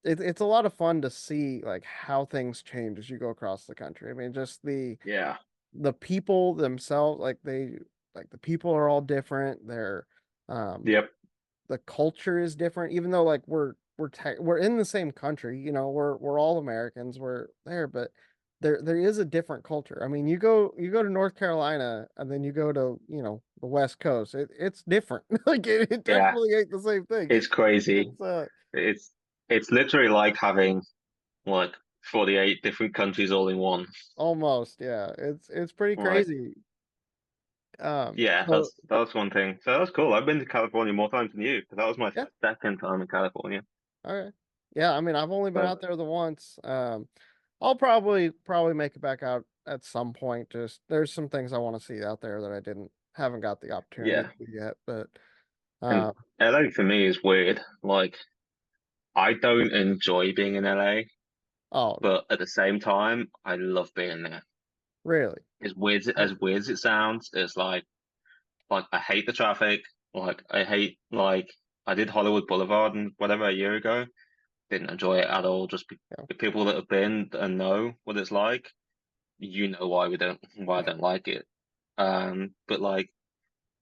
Speaker 1: it's a lot of fun to see like how things change as you go across the country. I mean, just
Speaker 2: Yeah.
Speaker 1: the people themselves, like the people are all different. Um
Speaker 2: Yep.
Speaker 1: the culture is different, even though like we're in the same country, we're all Americans, we're there, but there is a different culture. I mean, you go to North Carolina and then you go to, the West Coast. It's different. Like it
Speaker 2: Yeah.
Speaker 1: definitely ain't the same thing.
Speaker 2: It's crazy.
Speaker 1: It's
Speaker 2: It's it's literally like having like 48 different countries all in one.
Speaker 1: almost, yeah. It's pretty
Speaker 2: Like,
Speaker 1: crazy.
Speaker 2: yeah,
Speaker 1: So
Speaker 2: that's one thing. So that's cool. I've been to California more times than you, because that was my
Speaker 1: yeah,
Speaker 2: second time in California.
Speaker 1: okay. Yeah, I mean, I've only been
Speaker 2: So
Speaker 1: out there the once. I'll probably make it back out at some point. Just there's some things I want to see out there that I didn't haven't got the opportunity
Speaker 2: yeah,
Speaker 1: to do yet. But
Speaker 2: and
Speaker 1: uh,
Speaker 2: LA for me is weird. Like, I don't enjoy being in LA,
Speaker 1: oh no,
Speaker 2: but at the same time, I love being there.
Speaker 1: really?
Speaker 2: As weird as it sounds, it's like I hate the traffic. Like I hate like I did Hollywood Boulevard and whatever a year ago. Didn't enjoy it at all. Just
Speaker 1: Yeah.
Speaker 2: the people that have been and know what it's like, why I don't like it. But like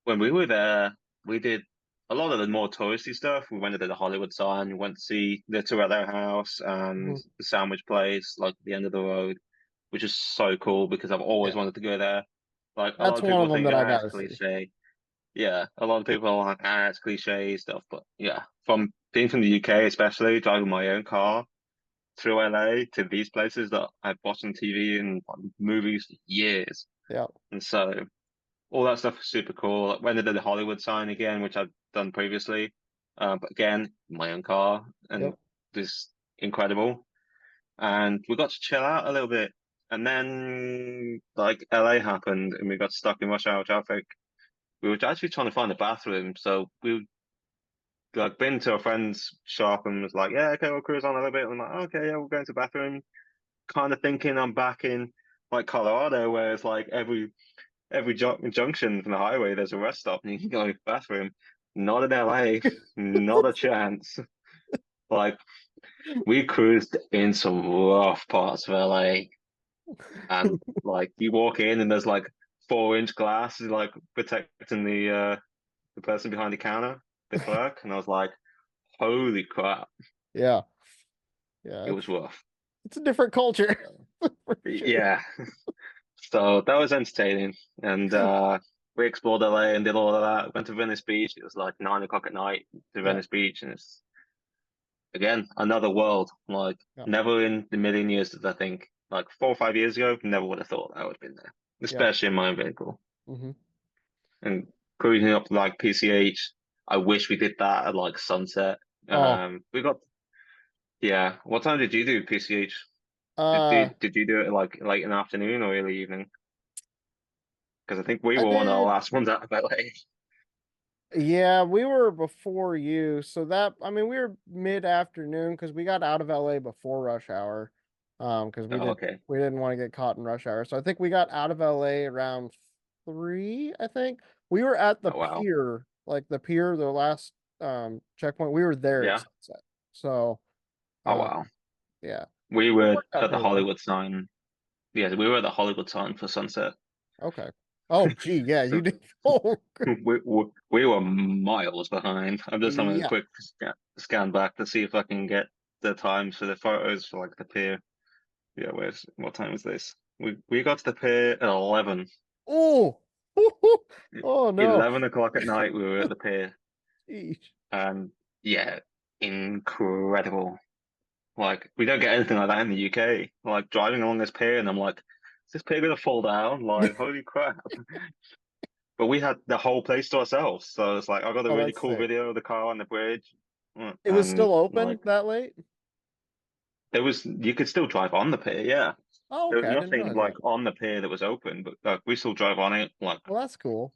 Speaker 2: when we were there, we did a lot of the more touristy stuff. We went to the Hollywood sign, we went to see the Toretto House and
Speaker 1: Mhm.
Speaker 2: the sandwich place, like at the end of the road, which is so cool because I've always
Speaker 1: Yeah,
Speaker 2: wanted to go there. Like a lot
Speaker 1: that's
Speaker 2: of
Speaker 1: one
Speaker 2: people
Speaker 1: of them
Speaker 2: think,
Speaker 1: that I
Speaker 2: it's
Speaker 1: gotta see.
Speaker 2: cliche. Yeah, a lot of people are like, it's cliche stuff, but yeah, from being from the UK, especially driving my own car through LA to these places that I've watched on TV and on movies for years.
Speaker 1: Yeah.
Speaker 2: And so all that stuff is super cool. Like when they did the Hollywood sign again, which I've done previously, but again, my own car and
Speaker 1: Yep.
Speaker 2: just incredible. And we got to chill out a little bit. And then like LA happened and we got stuck in rush hour traffic. We were actually trying to find a bathroom, so we like been to a friend's shop and was like, yeah, okay, we'll cruise on a little bit. And I'm like, okay, yeah, we'll go into the bathroom. Kind of thinking I'm back in like Colorado, where it's like every junction from the highway, there's a rest stop and you can go to the bathroom. Not in LA, not a chance. Like we cruised in some rough parts of LA, and like you walk in and there's like 4-inch glass like protecting the person behind the counter. the clerk, and I was like, holy crap,
Speaker 1: Yeah. Yeah.
Speaker 2: it was rough.
Speaker 1: It's a different culture for sure.
Speaker 2: Yeah. So that was entertaining. And we explored LA and did all of that. Went to Venice Beach. It was like 9 o'clock at night to
Speaker 1: Yeah.
Speaker 2: Venice Beach, and it's again another world. Like
Speaker 1: Yeah.
Speaker 2: never in the million years did I think. Like 4 or 5 years ago, never would have thought I would have been there,
Speaker 1: Yeah.
Speaker 2: especially in my own vehicle.
Speaker 1: Hmm.
Speaker 2: And cruising up to like PCH, I wish we did that at like sunset.
Speaker 1: Oh,
Speaker 2: We got yeah. What time did you do PCH?
Speaker 1: uh,
Speaker 2: Did you do it like late in the afternoon or early evening? Because I think we
Speaker 1: I
Speaker 2: were one of the
Speaker 1: did.
Speaker 2: last ones out of LA.
Speaker 1: Yeah, we were before you. So that, I mean, we were mid-afternoon because we got out of LA before rush hour. Because
Speaker 2: Oh, okay.
Speaker 1: we didn't want to get caught in rush hour. So I think we got out of LA around 3, I think. We were at the
Speaker 2: Oh, wow.
Speaker 1: pier, like the pier, the last checkpoint. We were there at
Speaker 2: Yeah.
Speaker 1: sunset. So
Speaker 2: Oh,
Speaker 1: um
Speaker 2: wow.
Speaker 1: yeah.
Speaker 2: We
Speaker 1: It
Speaker 2: were
Speaker 1: worked out
Speaker 2: at the
Speaker 1: pretty well.
Speaker 2: Hollywood sign. Yeah, we were at the Hollywood sign for sunset.
Speaker 1: Okay. Oh gee, yeah, you
Speaker 2: So
Speaker 1: did. Oh,
Speaker 2: we were miles behind. I'm just having a
Speaker 1: yeah.
Speaker 2: quick scan back to see if I can get the times for the photos for like the pier. Yeah, what time is this? We got to the pier at 11.
Speaker 1: Oh, oh no.
Speaker 2: 11 o'clock at night we were at the pier.
Speaker 1: Jeez.
Speaker 2: And yeah, incredible. Like we don't get anything like that in the UK. Like driving along this pier and I'm like, is this pier gonna fall down? Like, holy crap. But we had the whole place to ourselves. So it's like I got a
Speaker 1: Oh,
Speaker 2: really
Speaker 1: that's
Speaker 2: cool
Speaker 1: sick.
Speaker 2: video of the car on the bridge.
Speaker 1: It was
Speaker 2: And
Speaker 1: still open
Speaker 2: like
Speaker 1: that late?
Speaker 2: you could still drive on the pier, yeah.
Speaker 1: Oh,
Speaker 2: There
Speaker 1: okay.
Speaker 2: was
Speaker 1: I didn't
Speaker 2: nothing
Speaker 1: realize
Speaker 2: like
Speaker 1: that.
Speaker 2: on the pier that was open, but we still drove on it. Like,
Speaker 1: Well, that's cool.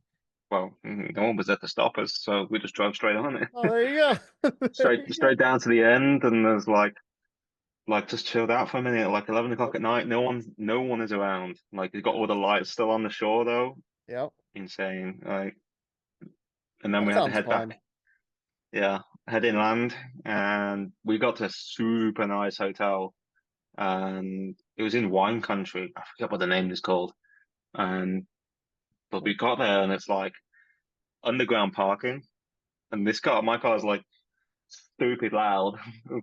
Speaker 2: well, no one was there to stop us, so we just drove straight on
Speaker 1: Oh,
Speaker 2: it.
Speaker 1: there you go. There you go.
Speaker 2: Straight down to the end, and there's like just chilled out for a minute, like 11 o'clock
Speaker 1: Yep.
Speaker 2: at night. No one is around. Like you've got all the
Speaker 1: Nice.
Speaker 2: lights still on the shore though.
Speaker 1: Yep.
Speaker 2: Insane. Like, and then
Speaker 1: That
Speaker 2: we had to
Speaker 1: sounds
Speaker 2: head
Speaker 1: fun.
Speaker 2: back. Yeah, head inland, and we got to a super nice hotel, and it was in wine country. I forget what the name is called. And but we got there, and it's like underground parking, and my car is like stupid loud,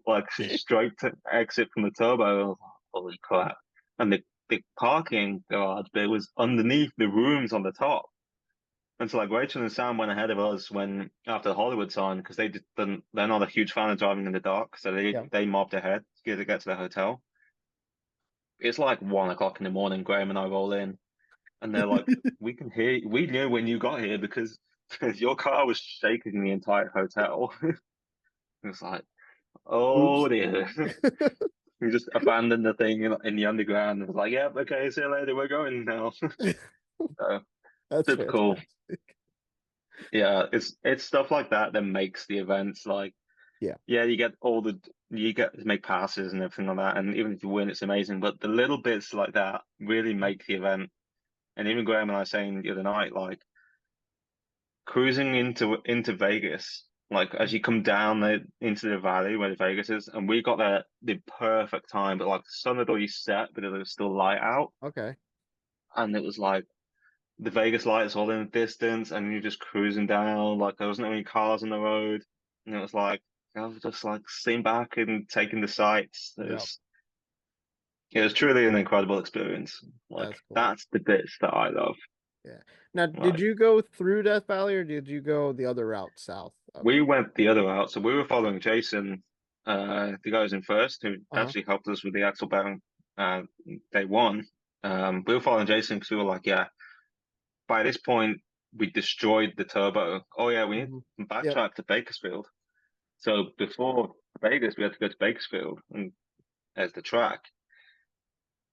Speaker 2: like straight to exit from the turbo. I was like, holy crap! And the parking garage bit was underneath the rooms on the top. And so like Rachel and Sam went ahead of us when after the Hollywood sign because they're not a huge fan of driving in the dark, so
Speaker 1: Yeah.
Speaker 2: they mobbed ahead to get to the hotel. It's like 1 o'clock in the morning. Graham and I roll in, and they're like, "We can hear. We knew when you got here because your car was shaking the entire hotel." It's like,
Speaker 1: Oops.
Speaker 2: oh dear. We just abandoned the thing in the underground and was like, "Yep, okay, see you later. We're going now." So
Speaker 1: That's
Speaker 2: super cool.
Speaker 1: fantastic.
Speaker 2: Yeah, it's stuff like that that makes the events like
Speaker 1: Yeah.
Speaker 2: yeah, you get to make passes and everything like that, and even if you win, it's amazing. But the little bits like that really make the event. And even Graham and I saying the other night, like cruising into Vegas, like as you come down into the valley where the Vegas is, and we got there the perfect time, but like the sun had already set, but it was still light out,
Speaker 1: Okay.
Speaker 2: and it was like the Vegas lights all in the distance, and you're just cruising down, like there wasn't any cars on the road, and it was like I was just like sitting back and taking the sights.
Speaker 1: Yeah.
Speaker 2: It was truly an incredible experience. Like
Speaker 1: That's cool.
Speaker 2: that's the bits that I love.
Speaker 1: Yeah. Now, did
Speaker 2: Like
Speaker 1: you go through Death Valley or did you go the other route south of
Speaker 2: we
Speaker 1: it?
Speaker 2: went the other route, so we were following Jason, the guy who's in first, who
Speaker 1: Uh-huh.
Speaker 2: actually helped us with the axle bearing day one. We were following Jason because we were like, yeah, by this point we destroyed the turbo. Oh yeah, we need
Speaker 1: Hmm.
Speaker 2: to
Speaker 1: Yep.
Speaker 2: backtrack to Bakersfield. So before Vegas, we had to go to Bakersfield and as the track,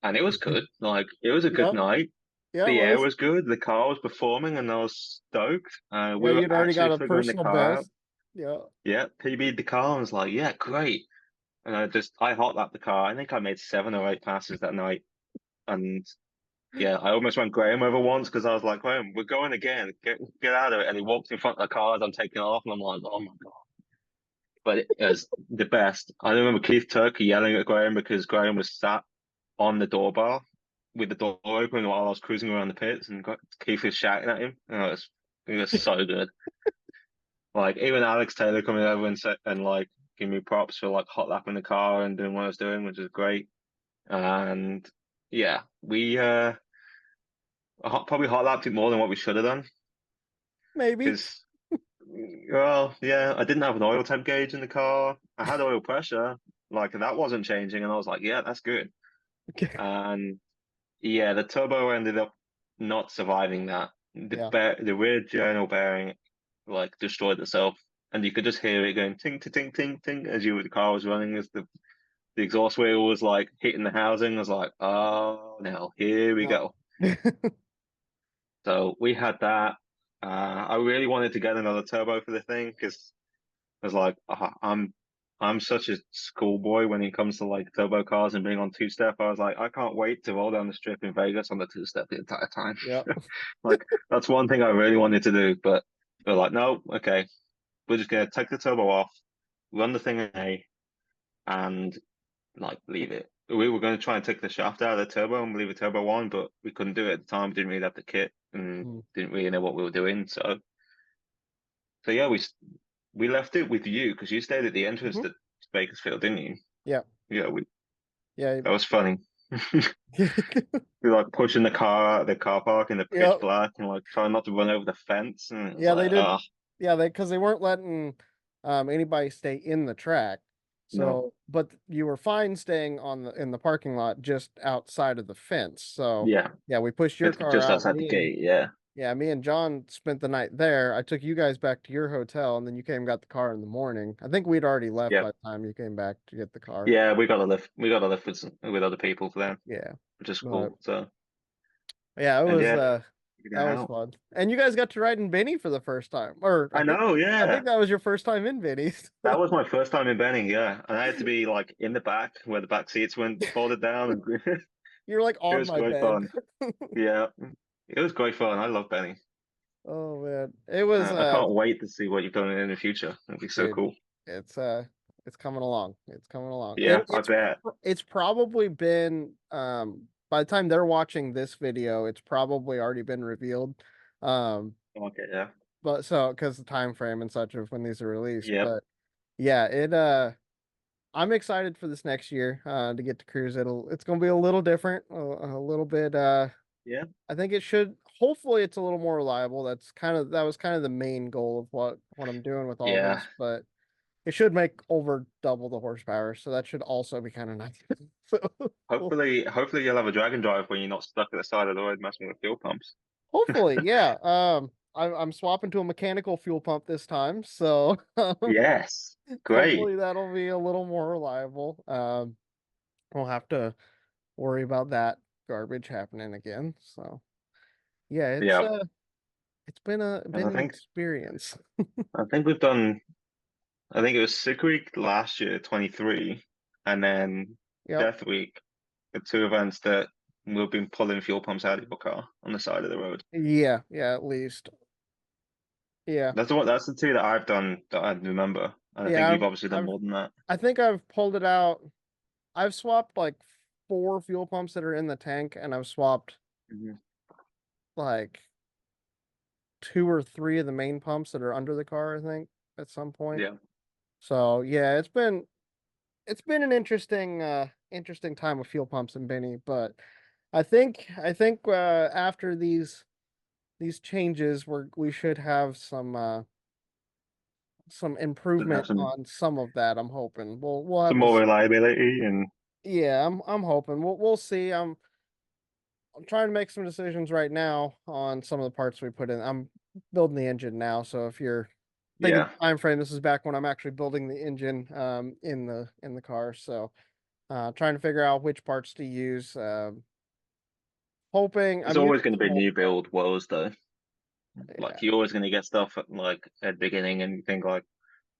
Speaker 2: and it was good. Like it was a good
Speaker 1: Yep.
Speaker 2: night.
Speaker 1: Yeah, it
Speaker 2: The air
Speaker 1: was.
Speaker 2: was good. The car was performing, and I was stoked.
Speaker 1: Yeah,
Speaker 2: We were
Speaker 1: you'd already
Speaker 2: actually
Speaker 1: got a
Speaker 2: figuring the
Speaker 1: personal
Speaker 2: car out.
Speaker 1: best. Yeah.
Speaker 2: Yeah, PB'd the car and was like, yeah, great. And I hot lapped the car. I think I made 7 or 8 passes that night. And yeah, I almost went Graham over once because I was like, Graham, we're going again. Get out of it. And he walked in front of the car as I'm taking off, and I'm like, oh my God. But it was the best. I remember Keith Turkey yelling at Graham because Graham was sat on the door bar with the door open while I was cruising around the pits, and Keith was shouting at him. And it was so good. Like even Alex Taylor coming over and like giving me props for like hot lapping the car and doing what I was doing, which is great. And yeah, we probably hot lapped it more than what we should have done
Speaker 1: Maybe.
Speaker 2: because, well, yeah, I didn't have an oil temp gauge in the car. I had oil pressure, like that wasn't changing, and I was like, yeah, that's good. And yeah, the turbo ended up not surviving that.
Speaker 1: Yeah.
Speaker 2: The rear journal bearing like destroyed itself, and you could just hear it going ting to ting ting ting as the car was running as the exhaust wheel was like hitting the housing. I was like, oh no, here we
Speaker 1: Yeah.
Speaker 2: go. So we had that. I really wanted to get another turbo for the thing because I was like, I'm such a schoolboy when it comes to like turbo cars and being on two step. I was like, I can't wait to roll down the strip in Vegas on the two step the entire time.
Speaker 1: Yep.
Speaker 2: Like that's one thing I really wanted to do, but they're like, no, okay, we're just gonna take the turbo off, run the thing in A, and like leave it. We were going to try and take the shaft out of the turbo and leave the turbo on, but we couldn't do it at the time. We didn't really have the kit and
Speaker 1: Mm.
Speaker 2: didn't really know what we were doing. So yeah, we left it with you because you stayed at the entrance
Speaker 1: Mhm.
Speaker 2: to Bakersfield, didn't you?
Speaker 1: Yeah.
Speaker 2: Yeah, we
Speaker 1: Yeah.
Speaker 2: that was funny. We like pushing the car out of the car park in the pitch
Speaker 1: Yep.
Speaker 2: black and like trying not to run over the fence, and it was
Speaker 1: Yeah, they
Speaker 2: like,
Speaker 1: did.
Speaker 2: oh
Speaker 1: Yeah, because they weren't letting anybody stay in the track.
Speaker 2: no,
Speaker 1: So, but you were fine staying on the in the parking lot just outside of the fence. So,
Speaker 2: yeah,
Speaker 1: yeah, we pushed your
Speaker 2: it's
Speaker 1: car
Speaker 2: just
Speaker 1: out.
Speaker 2: outside the gate. Yeah,
Speaker 1: Me and John spent the night there. I took you guys back to your hotel, and then you came and got the car in the morning. I think we'd already left
Speaker 2: yeah,
Speaker 1: by the time you came back to get the car.
Speaker 2: yeah. We got a lift with other people for them,
Speaker 1: Yeah,
Speaker 2: which is
Speaker 1: but
Speaker 2: cool. So
Speaker 1: yeah,
Speaker 2: and yeah,
Speaker 1: that
Speaker 2: figured it
Speaker 1: was
Speaker 2: out.
Speaker 1: fun. And you guys got to ride in Benny for the first time, or
Speaker 2: I know,
Speaker 1: I
Speaker 2: yeah.
Speaker 1: think that was your first time in Benny's.
Speaker 2: That was my first time in Benning, yeah. And I had to be like in the back where the back seats went folded down and
Speaker 1: You're like
Speaker 2: it
Speaker 1: on
Speaker 2: was
Speaker 1: my
Speaker 2: great
Speaker 1: bed.
Speaker 2: fun. Yeah. It was great fun. I love Benning.
Speaker 1: Oh man, it was
Speaker 2: I can't wait to see what you've done in the future. It'll be so
Speaker 1: dude,
Speaker 2: cool.
Speaker 1: it's uh it's coming along. It's coming along.
Speaker 2: Yeah, I bet.
Speaker 1: It's probably been by the time they're watching this video, it's probably already been revealed. Um
Speaker 2: Okay, yeah.
Speaker 1: but so because the time frame and such of when these are released.
Speaker 2: Yep.
Speaker 1: But yeah, it I'm excited for this next year to get to cruise. It's gonna be a little different, a little bit
Speaker 2: Yeah.
Speaker 1: I think it should hopefully it's a little more reliable. That was kind of the main goal of what I'm doing with all
Speaker 2: Yeah.
Speaker 1: this, but it should make over double the horsepower, so that should also be kind of nice. So
Speaker 2: Hopefully you'll have a dragon drive when you're not stuck at the side of the road messing with fuel pumps.
Speaker 1: hopefully, yeah. I'm swapping to a mechanical fuel pump this time, so
Speaker 2: Yes. Great.
Speaker 1: hopefully that'll be a little more reliable. We'll have to worry about that garbage happening again. So yeah,
Speaker 2: Yeah.
Speaker 1: it's
Speaker 2: And
Speaker 1: been an experience.
Speaker 2: I think we've done I think it was Sick Week last year, 23, and then
Speaker 1: Yep.
Speaker 2: Death Week, the two events that we've been pulling fuel pumps out of your car on the side of the road.
Speaker 1: Yeah, yeah, at least. Yeah.
Speaker 2: That's the two that I've done that I remember. And I think
Speaker 1: Yeah,
Speaker 2: you've obviously done more than that.
Speaker 1: I think I've pulled it out. I've swapped like 4 fuel pumps that are in the tank, and I've swapped
Speaker 2: Mhm.
Speaker 1: like 2 or 3 of the main pumps that are under the car, I think, at some point.
Speaker 2: Yeah.
Speaker 1: So yeah, it's been an interesting time with fuel pumps and Benny, but I think after these changes we should have some
Speaker 2: Should have
Speaker 1: improvement
Speaker 2: some
Speaker 1: on some of that. I'm hoping. We'll
Speaker 2: some
Speaker 1: have to
Speaker 2: more
Speaker 1: see.
Speaker 2: reliability and
Speaker 1: Yeah, I'm hoping. We'll see. I'm trying to make some decisions right now on some of the parts we put in. I'm building the engine now, so if you're thinking
Speaker 2: yeah.
Speaker 1: time frame, this is back when I'm actually building the engine in the car. So trying to figure out which parts to use. Hoping
Speaker 2: It's
Speaker 1: I'm
Speaker 2: always
Speaker 1: using
Speaker 2: going to
Speaker 1: some
Speaker 2: be
Speaker 1: old
Speaker 2: new
Speaker 1: parts.
Speaker 2: build woes though.
Speaker 1: Yeah.
Speaker 2: Like you're always going to get stuff like at the beginning and you think like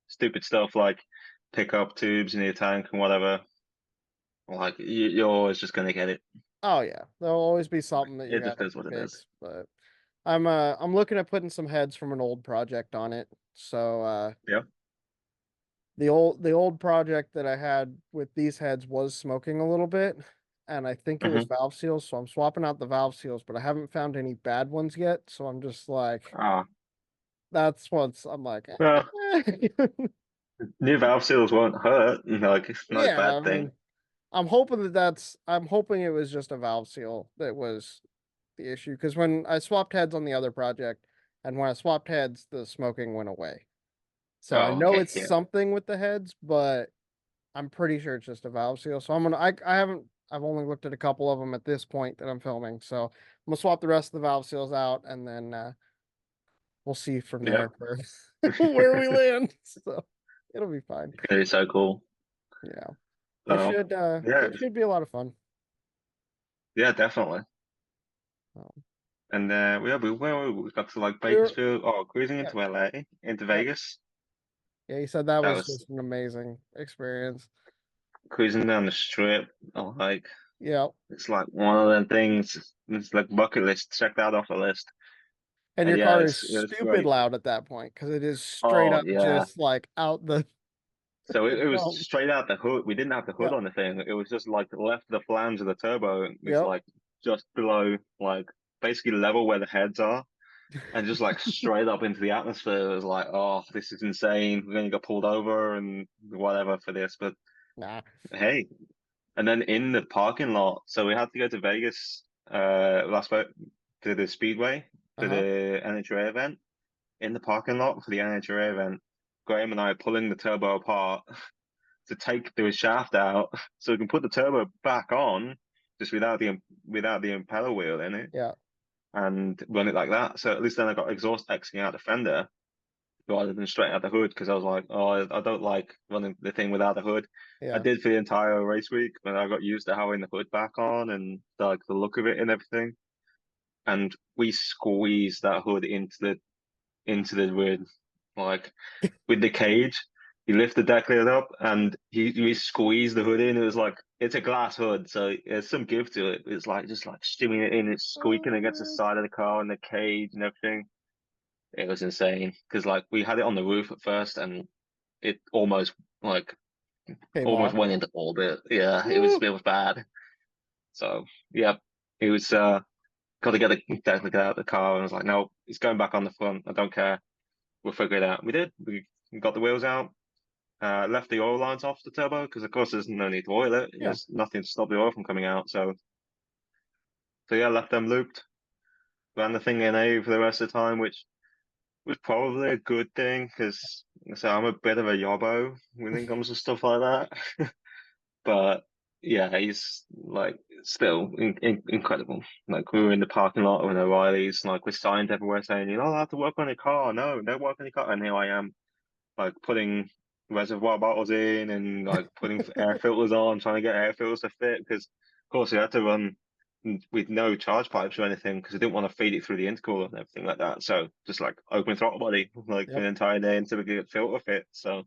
Speaker 2: stupid stuff like pickup tubes in your tank and whatever. Like you're always just going to get it.
Speaker 1: Oh yeah. There'll always be
Speaker 2: Like
Speaker 1: something that you
Speaker 2: it just
Speaker 1: gotta
Speaker 2: is what it is.
Speaker 1: fix, but I'm looking at putting some heads from an old project on it. So
Speaker 2: Yeah.
Speaker 1: the old project that I had with these heads was smoking a little bit, and I think it was
Speaker 2: Hmm.
Speaker 1: valve seals, so I'm swapping out the valve seals, but I haven't found any bad ones yet, so I'm just like
Speaker 2: Ah,
Speaker 1: That's what's I'm like,
Speaker 2: Well,
Speaker 1: eh.
Speaker 2: new valve seals won't hurt. Like it's not a
Speaker 1: Yeah,
Speaker 2: bad
Speaker 1: I
Speaker 2: thing.
Speaker 1: mean, I'm hoping it was just a valve seal that was the issue because when I swapped heads on the other project and when I swapped heads, the smoking went away. So I
Speaker 2: Oh,
Speaker 1: know
Speaker 2: okay,
Speaker 1: it's
Speaker 2: yeah,
Speaker 1: something with the heads, but I'm pretty sure it's just a valve seal. So I've only looked at a couple of them at this point that I'm filming. So I'm gonna swap the rest of the valve seals out and then we'll see from
Speaker 2: yeah.
Speaker 1: there where where we land. So it'll be fine.
Speaker 2: It's gonna be so cool.
Speaker 1: Yeah.
Speaker 2: So yeah,
Speaker 1: It should be a lot of fun.
Speaker 2: yeah, definitely.
Speaker 1: Um,
Speaker 2: And we got to like
Speaker 1: we were
Speaker 2: Bakersfield, or cruising
Speaker 1: yeah,
Speaker 2: into LA, into
Speaker 1: yep.
Speaker 2: Vegas.
Speaker 1: Yeah, he said that
Speaker 2: That
Speaker 1: was
Speaker 2: was
Speaker 1: just an amazing experience.
Speaker 2: cruising down the strip. Oh, like
Speaker 1: Yep.
Speaker 2: it's like one of them things. It's like bucket list. Check that off the list.
Speaker 1: And
Speaker 2: And
Speaker 1: your
Speaker 2: yeah,
Speaker 1: car is
Speaker 2: it was
Speaker 1: stupid
Speaker 2: great.
Speaker 1: loud at that point because it is straight
Speaker 2: Oh
Speaker 1: up
Speaker 2: yeah.
Speaker 1: just like out the,
Speaker 2: So
Speaker 1: the
Speaker 2: it was
Speaker 1: dome.
Speaker 2: straight out the hood. We didn't have the hood
Speaker 1: Yep.
Speaker 2: on the thing. It was just like left the flange of the turbo was
Speaker 1: Yep.
Speaker 2: like just below, like basically level where the heads are, and just like straight up into the atmosphere. It was like, oh, this is insane. We're gonna get pulled over and whatever for this. But
Speaker 1: Nah.
Speaker 2: hey, and then in the parking lot, so we had to go to Vegas last week to the Speedway for
Speaker 1: Uh-huh.
Speaker 2: the NHRA event. In the parking lot for the NHRA event, Graham and I are pulling the turbo apart to take the shaft out so we can put the turbo back on just without the impeller wheel in it
Speaker 1: Yeah.
Speaker 2: and run it like that. So at least then I got exhaust exiting out the fender rather than straight out the hood because I was like, oh, I don't like running the thing without the hood. I
Speaker 1: Yeah.
Speaker 2: did for the entire race week, but I got used to having the hood back on and like the look of it and everything. And we squeezed that hood into the wood, like with the cage. He lifted the deck lid up and he squeezed the hood in. It was like it's a glass hood, so there's some give to it. It's like just like stimming it in, it's squeaking against the side of the car and the cage and everything. It was insane because like we had it on the roof at first and it like
Speaker 1: Came
Speaker 2: almost
Speaker 1: off.
Speaker 2: went into orbit. Yeah,
Speaker 1: Woo.
Speaker 2: it was bad. So yeah, it was got to get the deck lid out of the car and I was like, no, it's going back on the front. I don't care. We'll figure it out. We did. We got the wheels out. Left the oil lines off the turbo because, of course, there's no need to oil it.
Speaker 1: Yeah.
Speaker 2: There's nothing to stop the oil from coming out. So yeah, left them looped. Ran the thing in A for the rest of the time, which was probably a good thing because so I'm a bit of a yobbo when it comes to stuff like that. But yeah, he's like still incredible. Like we were in the parking lot with O'Reilly's, like with signs everywhere saying, "You're not allowed to work on your car. No, don't work on your car." And here I am like putting reservoir bottles in and like putting air filters on, trying to get air filters to fit because, of course, we had to run with no charge pipes or anything because I didn't want to feed it through the intercooler and everything like that. So just like open throttle body like for
Speaker 1: Yep.
Speaker 2: an entire day until we could get filter fit. So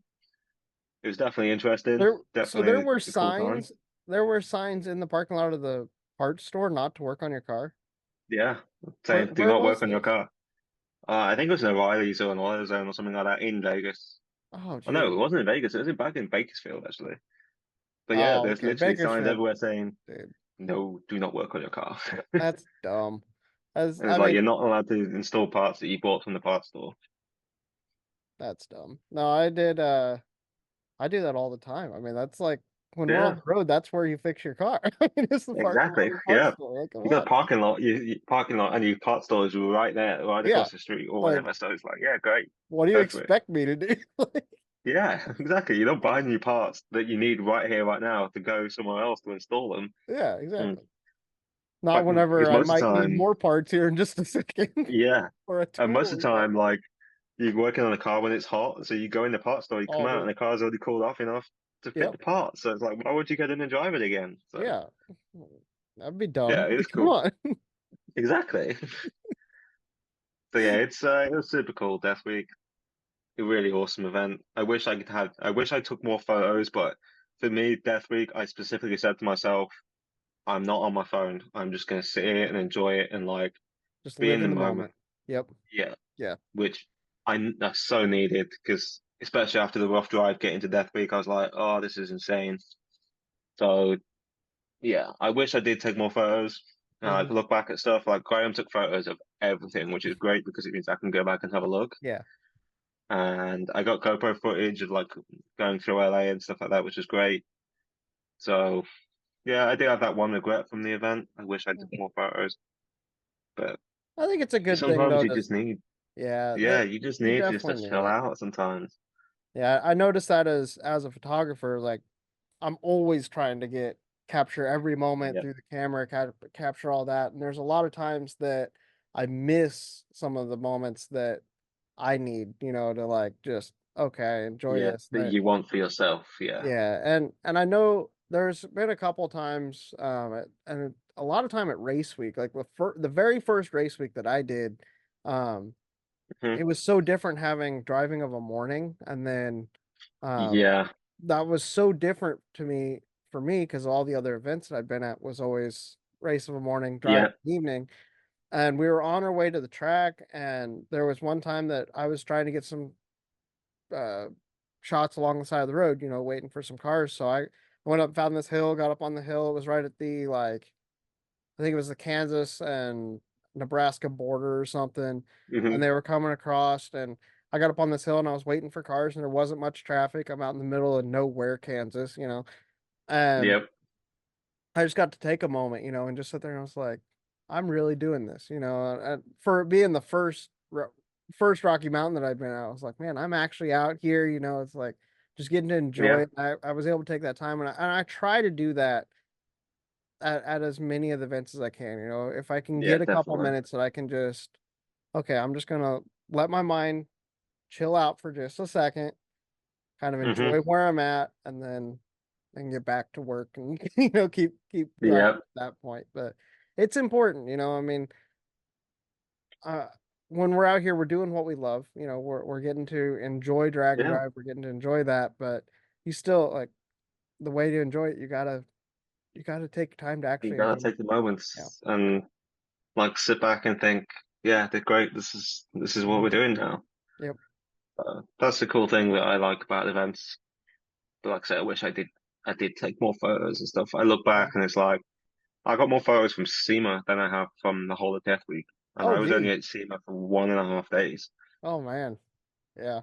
Speaker 2: it was definitely interesting,
Speaker 1: There
Speaker 2: definitely
Speaker 1: were
Speaker 2: a cool time.
Speaker 1: signs. There were signs in the parking lot of the parts store not to work on your car.
Speaker 2: Yeah, saying do
Speaker 1: Where
Speaker 2: not
Speaker 1: was
Speaker 2: work on your
Speaker 1: this?
Speaker 2: car. I think it was in O'Reilly's or an AutoZone or something like that in Vegas.
Speaker 1: Oh,
Speaker 2: Oh no, it
Speaker 1: geez.
Speaker 2: wasn't in Vegas. It was back in Bakersfield actually. But yeah,
Speaker 1: Oh,
Speaker 2: there's
Speaker 1: okay.
Speaker 2: literally signs
Speaker 1: Bakersfield,
Speaker 2: everywhere saying
Speaker 1: dude.
Speaker 2: no, do not work on your car.
Speaker 1: That's dumb. As
Speaker 2: It's
Speaker 1: I
Speaker 2: like
Speaker 1: mean,
Speaker 2: you're not allowed to install parts that you bought from the parts store.
Speaker 1: that's dumb. No, I do that all the time. I mean, that's like when we're on
Speaker 2: Yeah,
Speaker 1: the road, that's where you fix your car. I mean, it's the parking lot
Speaker 2: exactly.
Speaker 1: of the parts
Speaker 2: Yeah,
Speaker 1: store. Like, come
Speaker 2: you got a
Speaker 1: on.
Speaker 2: parking lot, you parking lot, and your part store is right there, right
Speaker 1: Yeah.
Speaker 2: across the street or
Speaker 1: Like,
Speaker 2: whatever. So it's like, yeah, great,
Speaker 1: what do you
Speaker 2: go for it.
Speaker 1: expect me to do? Like,
Speaker 2: Yeah, exactly. You don't buy new parts that you need right here, right now, to go somewhere else to install them.
Speaker 1: yeah,
Speaker 2: Mm.
Speaker 1: exactly. Not
Speaker 2: But
Speaker 1: whenever
Speaker 2: because
Speaker 1: I
Speaker 2: most of the
Speaker 1: might need
Speaker 2: time,
Speaker 1: more parts here in just a second
Speaker 2: yeah,
Speaker 1: or a
Speaker 2: and most
Speaker 1: tool.
Speaker 2: of the
Speaker 1: Yeah.
Speaker 2: time, like you're working on a car when it's hot, so you go in the parts store, you come
Speaker 1: Oh,
Speaker 2: out, and
Speaker 1: dude.
Speaker 2: the car's already cooled off enough to fit
Speaker 1: Yep.
Speaker 2: the parts. So it's like, why would you get in and drive it again? So
Speaker 1: Yeah. That'd be
Speaker 2: yeah,
Speaker 1: dumb.
Speaker 2: it is
Speaker 1: Come
Speaker 2: cool.
Speaker 1: on.
Speaker 2: Exactly. So yeah, it was super cool Death Week. A really awesome event. I wish I took more photos, but for me, Death Week, I specifically said to myself, I'm not on my phone. I'm just gonna sit here and enjoy it and like
Speaker 1: Just
Speaker 2: be
Speaker 1: live
Speaker 2: in the
Speaker 1: in the
Speaker 2: moment.
Speaker 1: moment. Yep.
Speaker 2: Yeah,
Speaker 1: Yeah.
Speaker 2: which I so needed because especially after the rough drive getting to Death Week, I was like, oh, this is insane. So yeah, I wish I did take more photos. I can look back at stuff like Graham took photos of everything, which is great because it means I can go back and have a look.
Speaker 1: Yeah.
Speaker 2: And I got GoPro footage of like going through LA and stuff like that, which is great. So yeah, I do have that one regret from the event. I wish I took more photos, but
Speaker 1: I think it's a good thing
Speaker 2: sometimes
Speaker 1: though
Speaker 2: you
Speaker 1: to,
Speaker 2: just need,
Speaker 1: yeah,
Speaker 2: yeah, you just
Speaker 1: you
Speaker 2: need just to
Speaker 1: definitely need
Speaker 2: chill
Speaker 1: it.
Speaker 2: out sometimes.
Speaker 1: Yeah, I noticed that as a photographer, like I'm always trying to capture every moment
Speaker 2: Yeah,
Speaker 1: through the camera, capture all that. And there's a lot of times that I miss some of the moments that I need, to like just okay, enjoy
Speaker 2: yeah,
Speaker 1: this.
Speaker 2: that you want for yourself. Yeah.
Speaker 1: Yeah, and I know there's been a couple times, and a lot of time at race week, like the very first race week that I did, um,
Speaker 2: Mhm.
Speaker 1: it was so different having driving of a morning, and then, um,
Speaker 2: Yeah,
Speaker 1: that was so different to me for me because all the other events that I'd been at was always race of a morning, drive
Speaker 2: yeah.
Speaker 1: in the evening, and we were on our way to the track, and there was one time that I was trying to get some uh, shots along the side of the road, waiting for some cars. So I went up, found this hill, got up on the hill. It was right at the like, I think it was the Kansas and Nebraska border or something. And
Speaker 2: Hmm.
Speaker 1: they were coming across, and I got up on this hill and I was waiting for cars, and there wasn't much traffic. I'm out in the middle of nowhere, Kansas, and
Speaker 2: Yep.
Speaker 1: I just got to take a moment, and just sit there and I was like, I'm really doing this, and for being the first Rocky Mountain that I've been at, I was like, man, I'm actually out here, it's like just getting to enjoy
Speaker 2: Yeah.
Speaker 1: it. I was able to take that time, and I try to do that at as many of the events as I can, if I can
Speaker 2: Yeah,
Speaker 1: get a couple
Speaker 2: definitely.
Speaker 1: minutes that I can just, okay, I'm just gonna let my mind chill out for just a second, kind of
Speaker 2: Hmm.
Speaker 1: enjoy where I'm at, and then and get back to work and keep driving
Speaker 2: Yeah.
Speaker 1: at that point. But it's important, I mean, uh, when we're out here, we're doing what we love. We're getting to enjoy drag and
Speaker 2: Yeah.
Speaker 1: drive. We're getting to enjoy that, but you still like the way to enjoy it. You gotta take time to
Speaker 2: You
Speaker 1: actually
Speaker 2: gotta
Speaker 1: enjoy it.
Speaker 2: take the
Speaker 1: Yeah.
Speaker 2: moments and like sit back and think, yeah, they're great. This is what
Speaker 1: Mhm.
Speaker 2: we're doing now.
Speaker 1: Yep.
Speaker 2: That's the cool thing that I like about events. But like I said, I wish I did take more photos and stuff. I look
Speaker 1: Yeah.
Speaker 2: back and it's like I got more photos from SEMA than I have from the whole of Death Week, and
Speaker 1: Oh,
Speaker 2: I was only
Speaker 1: gee.
Speaker 2: at SEMA for 1.5 days.
Speaker 1: Oh, man. Yeah.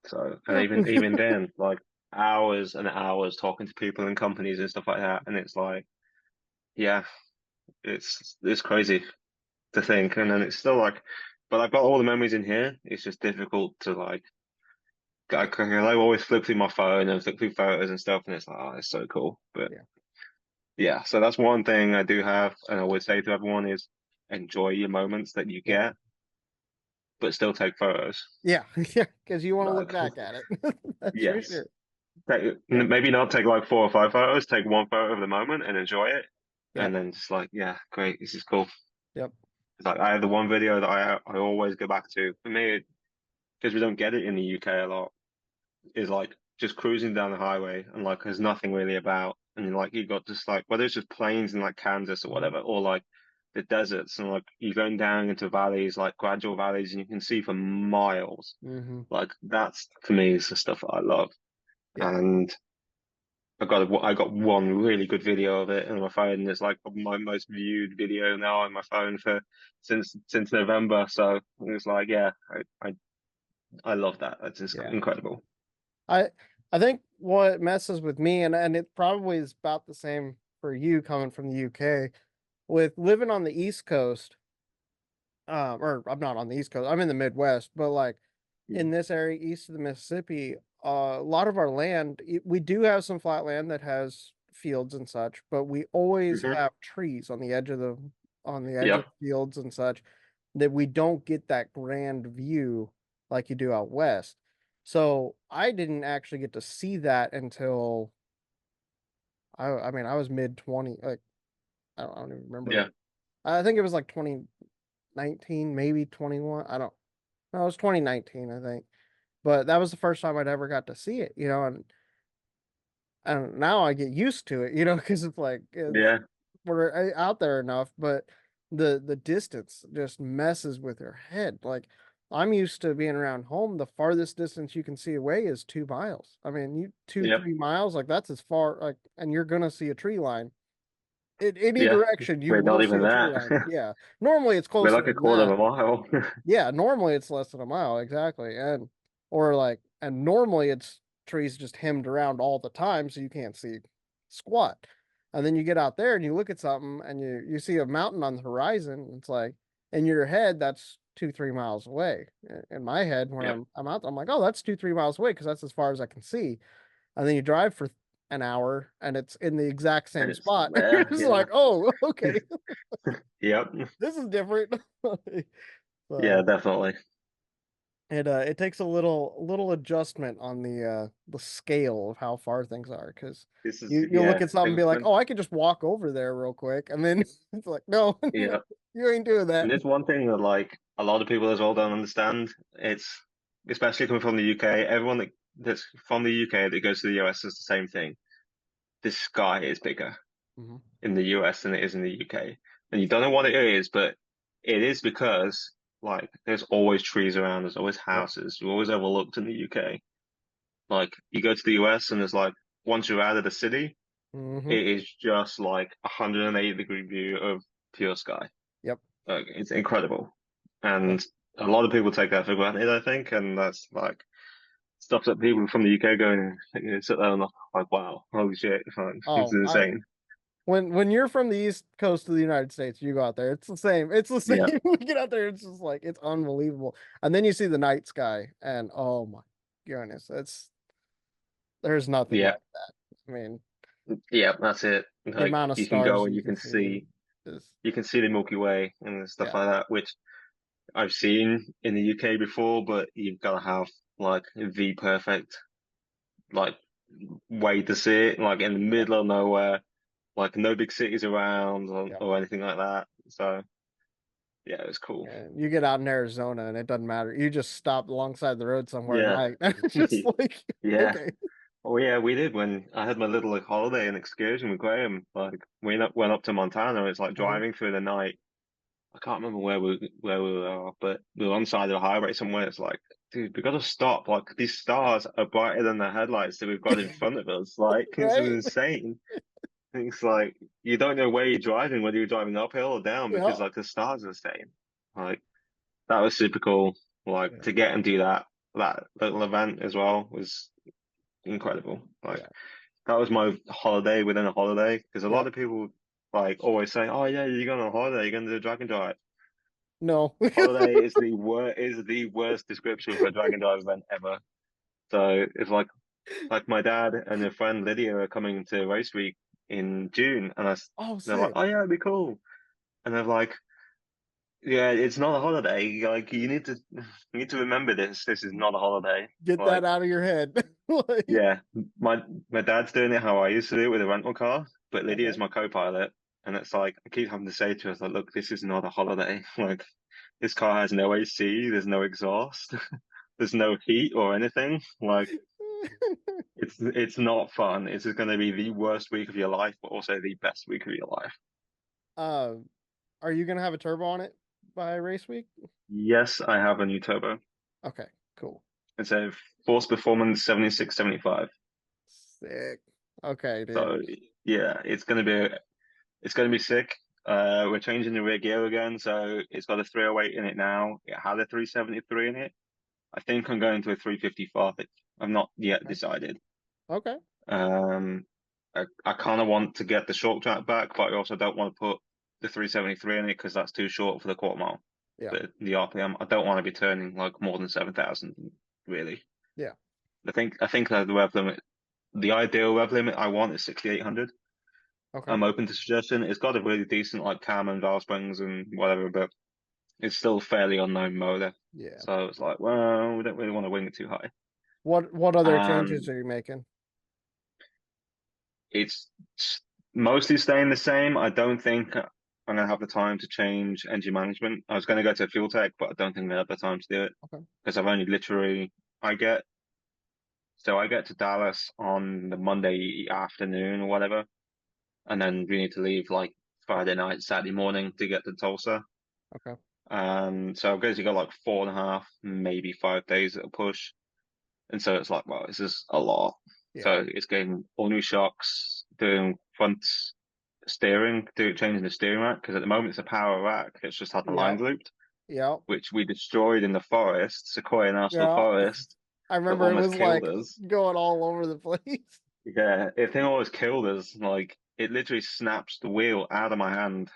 Speaker 2: So, and
Speaker 1: Yeah.
Speaker 2: even then, like hours and hours talking to people and companies and stuff like that, and it's like, yeah, it's crazy to think, and then it's still like, but I've got all the memories in here. It's just difficult to like. I always flip through my phone and flip through photos and stuff, and it's like, oh, it's so cool. But
Speaker 1: Yeah.
Speaker 2: yeah, so that's one thing I do have, and I would say to everyone is enjoy your moments that you
Speaker 1: Yeah.
Speaker 2: get, but still take photos.
Speaker 1: Yeah. Yeah. Because you want to look
Speaker 2: Like,
Speaker 1: back at it. That's for
Speaker 2: yes,
Speaker 1: sure. Yeah.
Speaker 2: maybe not take like 4 or 5 photos, take one photo of the moment and enjoy it,
Speaker 1: Yep.
Speaker 2: and then just like, yeah, great, this is cool.
Speaker 1: Yep.
Speaker 2: It's like I have the one video that I always go back to. For me, because we don't get it in the UK a lot, is like just cruising down the highway and like there's nothing really about, and like you got just like whether it's just plains in like Kansas or
Speaker 1: Mhm.
Speaker 2: whatever, or like the deserts and like you're going down into valleys, like gradual valleys, and you can see for miles.
Speaker 1: Mhm.
Speaker 2: Like that's for me is the stuff that I love,
Speaker 1: Yeah.
Speaker 2: and I got one really good video of it on my phone. And it's like my most viewed video now on my phone for since November. So it's like, yeah, I love that. That's just
Speaker 1: Yeah.
Speaker 2: incredible.
Speaker 1: I I think what messes with me, and it probably is about the same for you coming from the UK, with living on the East Coast, or I'm not on the East Coast, I'm in the Midwest, but like in this area east of the Mississippi, a lot of our land, we do have some flat land that has fields and such, but we always
Speaker 2: Hmm.
Speaker 1: have trees on the edge of
Speaker 2: Yep.
Speaker 1: the fields and such that we don't get that grand view like you do out west. So I didn't actually get to see that until I mean I was mid 20, like I don't even remember.
Speaker 2: Yeah.
Speaker 1: I think it was like 2019, maybe 21. I don't. No, it was 2019, I think. But that was the first time I'd ever got to see it, and now I get used to it, because it's like
Speaker 2: Yeah.
Speaker 1: we're out there enough, but the distance just messes with your head. Like I'm used to being around home. The farthest distance you can see away is 2 miles. I mean, you two,
Speaker 2: Yep.
Speaker 1: 3 miles, like that's as far like, and you're gonna see a tree line. in any
Speaker 2: Yeah,
Speaker 1: direction, you
Speaker 2: we're not
Speaker 1: will see
Speaker 2: even
Speaker 1: a tree
Speaker 2: that.
Speaker 1: line. Yeah. Normally it's
Speaker 2: We're
Speaker 1: closer
Speaker 2: like a
Speaker 1: than
Speaker 2: quarter of
Speaker 1: that.
Speaker 2: a mile.
Speaker 1: Yeah, normally it's less than a mile, exactly. Or like, and normally it's trees just hemmed around all the time, so you can't see squat. And then you get out there and you look at something and you see a mountain on the horizon. It's like in your head, that's 2, 3 miles away. In my head, when
Speaker 2: Yeah,
Speaker 1: I'm out, I'm like, oh, that's 2, 3 miles away because that's as far as I can see. And then you drive for an hour and it's in the exact
Speaker 2: and
Speaker 1: same
Speaker 2: it's
Speaker 1: spot. You're
Speaker 2: there.
Speaker 1: just
Speaker 2: Yeah.
Speaker 1: like, oh, okay,
Speaker 2: Yep.
Speaker 1: this is different.
Speaker 2: Yeah,
Speaker 1: So
Speaker 2: definitely.
Speaker 1: it takes a little adjustment on the scale of how far things are because
Speaker 2: This is
Speaker 1: you look
Speaker 2: yeah.
Speaker 1: at something and be like,
Speaker 2: When
Speaker 1: oh, I could just walk over there real quick, and then it's like, no,
Speaker 2: yeah,
Speaker 1: you ain't doing
Speaker 2: and
Speaker 1: that.
Speaker 2: there's one thing that like a lot of people as well don't understand. It's especially coming from the UK. Everyone that's from the UK that goes to the US is the same thing. The sky is bigger
Speaker 1: Mhm.
Speaker 2: in the US than it is in the UK. And you don't know what it is, but it is because like there's always trees around, there's always
Speaker 1: Yep.
Speaker 2: houses. You're always overlooked in the UK. Like you go to the US and there's like once you're out of the city,
Speaker 1: Hmm.
Speaker 2: it is just like a 180-degree view of pure sky.
Speaker 1: Yep.
Speaker 2: Like it's incredible.
Speaker 1: Yeah.
Speaker 2: And a lot of people take that for granted, I think, and that's like stuff that people from the UK go and sit there and like, wow, holy shit, it's
Speaker 1: Oh, I
Speaker 2: insane.
Speaker 1: when you're from the East Coast of the United States, you go out there, it's the same. It's the same.
Speaker 2: Yeah,
Speaker 1: We get out there, it's just like it's unbelievable. And then you see the night sky, and oh my goodness, there's nothing
Speaker 2: yeah.
Speaker 1: like that. I mean,
Speaker 2: Yeah, that's it.
Speaker 1: the
Speaker 2: Like
Speaker 1: amount of
Speaker 2: you can
Speaker 1: stars
Speaker 2: go
Speaker 1: that
Speaker 2: and
Speaker 1: you can see is
Speaker 2: you can see the Milky Way and stuff
Speaker 1: yeah.
Speaker 2: like that, which I've seen in the UK before, but you've got to have like the perfect like way to see it, like in the
Speaker 1: Yeah.
Speaker 2: middle of nowhere, like no big cities around
Speaker 1: Yeah.
Speaker 2: or anything like that. So yeah, it was cool.
Speaker 1: And you get out in Arizona and it doesn't matter. You just stop alongside the road somewhere at
Speaker 2: Yeah,
Speaker 1: night. It's just like,
Speaker 2: yeah.
Speaker 1: okay.
Speaker 2: Oh yeah, we did when I had my little like holiday and excursion with Graham. Like went up to Montana. It's like
Speaker 1: Mhm.
Speaker 2: driving through the night. I can't remember where we were, but we were on the side of the highway somewhere. It's like, dude, we got to stop. Like these stars are brighter than the headlights that we've got in front of us. Like this is
Speaker 1: Right?
Speaker 2: insane. It's like you don't know where you're driving, whether you're driving uphill or down,
Speaker 1: Yeah.
Speaker 2: because like the stars are the same. Like that was super cool. Like
Speaker 1: Yeah.
Speaker 2: to get and do that little event as well was incredible. Like
Speaker 1: Yeah.
Speaker 2: that was my holiday within a holiday because a lot
Speaker 1: Yep.
Speaker 2: of people like always say, "Oh yeah, you're going on a holiday, you're going to do a dragon drive."
Speaker 1: No.
Speaker 2: Holiday is the worst description for a dragon dive event ever. So it's like my dad and a friend Lydia are coming to race week in June, and
Speaker 1: Oh,
Speaker 2: they're like,
Speaker 1: sick.
Speaker 2: "Oh yeah, it'd be cool." And they're like, "Yeah, it's not a holiday. Like you need to remember this. This is not a holiday."
Speaker 1: Get that
Speaker 2: Like,
Speaker 1: out of your head. Like,
Speaker 2: yeah, my dad's doing it how I used to do it with a rental car, but Lydia's
Speaker 1: okay.
Speaker 2: my co-pilot, and it's like I keep having to say to her, like, "Look, this is not a holiday. Like this car has no AC, there's no exhaust." There's no heat or anything. Like it's not fun. It's going to be the worst week of your life, but also the best week of your life.
Speaker 1: Um, are you gonna have a turbo on it by race week?
Speaker 2: Yes, I have a new turbo.
Speaker 1: Okay, cool.
Speaker 2: It's a Force Performance 7675.
Speaker 1: Sick. Okay, dude.
Speaker 2: So yeah, it's gonna be sick. We're changing the rear gear again, so it's got a 308 in it now. It had a 373 in it. I think I'm going to a 355. I'm not yet
Speaker 1: Okay.
Speaker 2: decided.
Speaker 1: Okay.
Speaker 2: Um, I kind of want to get the short track back, but I also don't want to put the 373 in it because that's too short for the quarter mile.
Speaker 1: Yeah.
Speaker 2: The RPM, I don't want to be turning like more than 7,000 really.
Speaker 1: Yeah.
Speaker 2: I think that the rev limit, the ideal rev limit I want is 6,800.
Speaker 1: Okay.
Speaker 2: I'm open to suggestion. It's got a really decent like cam and valve springs and whatever, but it's still fairly unknown motor.
Speaker 1: Yeah.
Speaker 2: So it's like, well, we don't really want to wing it too high.
Speaker 1: What other changes
Speaker 2: Um,
Speaker 1: are you making?
Speaker 2: It's mostly staying the same. I don't think I'm gonna have the time to change engine management. I was gonna go to fuel tech, but I don't think I have the time to do it
Speaker 1: Okay.
Speaker 2: because I've only literally I get I get to Dallas on the Monday afternoon or whatever, and then we need to leave like Friday night, Saturday morning to get to Tulsa.
Speaker 1: Okay.
Speaker 2: So I've basically got like 4.5, maybe 5 days at a push. And so it's like, well, this is a lot.
Speaker 1: Yeah.
Speaker 2: So it's getting all new shocks, doing front steering, changing the steering rack, because at the moment it's a power rack that's just had the
Speaker 1: Yep.
Speaker 2: lines looped,
Speaker 1: Yep.
Speaker 2: which we destroyed in the forest, Sequoia National
Speaker 1: Yeah.
Speaker 2: Forest,
Speaker 1: I
Speaker 2: that
Speaker 1: remember it
Speaker 2: almost
Speaker 1: was
Speaker 2: killed
Speaker 1: like
Speaker 2: us.
Speaker 1: going all over the place.
Speaker 2: Yeah, the thing almost killed us. Like it literally snaps the wheel out of my hand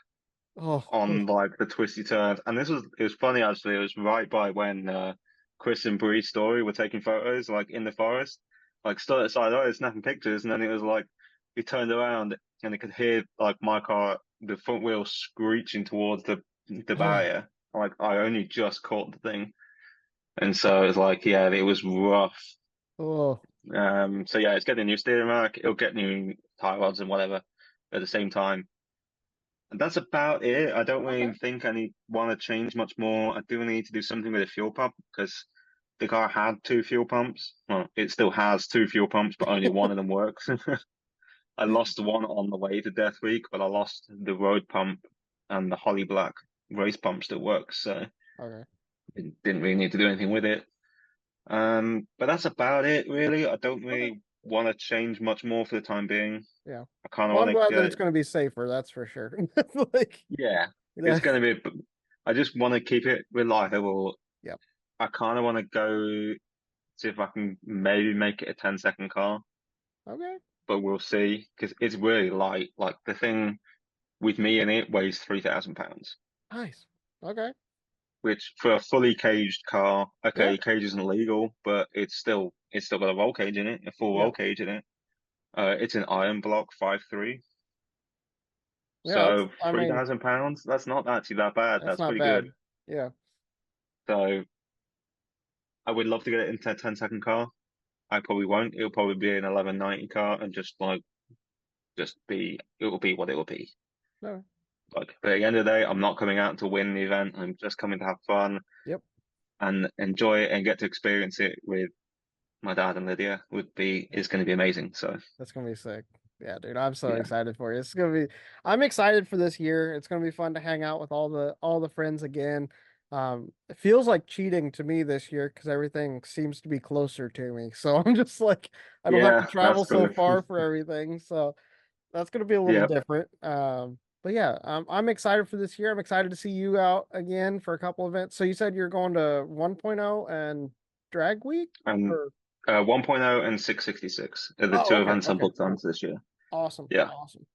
Speaker 1: Oh,
Speaker 2: on like the twisty turns. And it was funny actually. It was right by when Chris and Bree's story were taking photos, like in the forest, like stood at the side, oh, snapping pictures, and then it was like he turned around and he could hear like my car, the front wheel screeching towards the
Speaker 1: oh,
Speaker 2: barrier. Like I only just caught the thing, and so it was like, yeah, it was rough.
Speaker 1: oh.
Speaker 2: So yeah, it's getting a new steering rack. It'll get new tie rods and whatever at the same time. And that's about it. I don't
Speaker 1: Okay.
Speaker 2: really think I want to change much more. I do need to do something with the fuel pump because the car had two fuel pumps. Well, it still has two fuel pumps, but only one of them works. I lost one on the way to Death Week, but I lost the road pump and the Holly Black race pump still works. So
Speaker 1: Okay.
Speaker 2: didn't really need to do anything with it. But that's about it, really. I don't
Speaker 1: Okay.
Speaker 2: really want to change much more for the time being.
Speaker 1: Yeah.
Speaker 2: I kind of
Speaker 1: Well, I'm
Speaker 2: want
Speaker 1: glad that
Speaker 2: to,
Speaker 1: it's going to be safer. That's for sure. Like,
Speaker 2: yeah, it's
Speaker 1: yeah.
Speaker 2: going to be, I just want to keep it reliable.
Speaker 1: Yep.
Speaker 2: I kind of want to go see if I can maybe make it a 10-second car,
Speaker 1: Okay.
Speaker 2: but we'll see because it's really light. Like the thing with me in it weighs 3,000 pounds,
Speaker 1: Nice. Okay.
Speaker 2: which for a fully caged car,
Speaker 1: Yeah.
Speaker 2: okay, cage isn't legal, but it's still got a roll cage in it, a full roll
Speaker 1: Yeah.
Speaker 2: cage in it. It's an iron block 5.3.
Speaker 1: Yeah.
Speaker 2: So
Speaker 1: I mean,
Speaker 2: £3,000, that's not actually that bad.
Speaker 1: that's
Speaker 2: That's
Speaker 1: not
Speaker 2: pretty good.
Speaker 1: bad. Yeah.
Speaker 2: So I would love to get it into a 10-second car. I probably won't. It'll probably be an 1190 car and it will be what it will be.
Speaker 1: No.
Speaker 2: Like, but at the end of the day, I'm not coming out to win the event. I'm just coming to have fun
Speaker 1: Yep.
Speaker 2: and enjoy it and get to experience it with my dad and Lydia is going to be amazing. So
Speaker 1: That's gonna be sick. Yeah, dude, I'm so
Speaker 2: yeah,
Speaker 1: excited for you. I'm excited for this year. It's gonna be fun to hang out with all the friends again. It feels like cheating to me this year because everything seems to be closer to me. So I'm just like, I don't have to
Speaker 2: yeah,
Speaker 1: travel
Speaker 2: that's
Speaker 1: so
Speaker 2: true.
Speaker 1: far for everything. So that's gonna be a little
Speaker 2: Yeah,
Speaker 1: different. But yeah, I'm excited for this year. I'm excited to see you out again for a couple events. So you said you're going to 1.0 and Drag Week,
Speaker 2: and
Speaker 1: or
Speaker 2: 1.0 and 666 are the
Speaker 1: oh,
Speaker 2: two
Speaker 1: okay,
Speaker 2: events I'm
Speaker 1: okay,
Speaker 2: booked on
Speaker 1: cool,
Speaker 2: for this year.
Speaker 1: awesome,
Speaker 2: Yeah.
Speaker 1: awesome.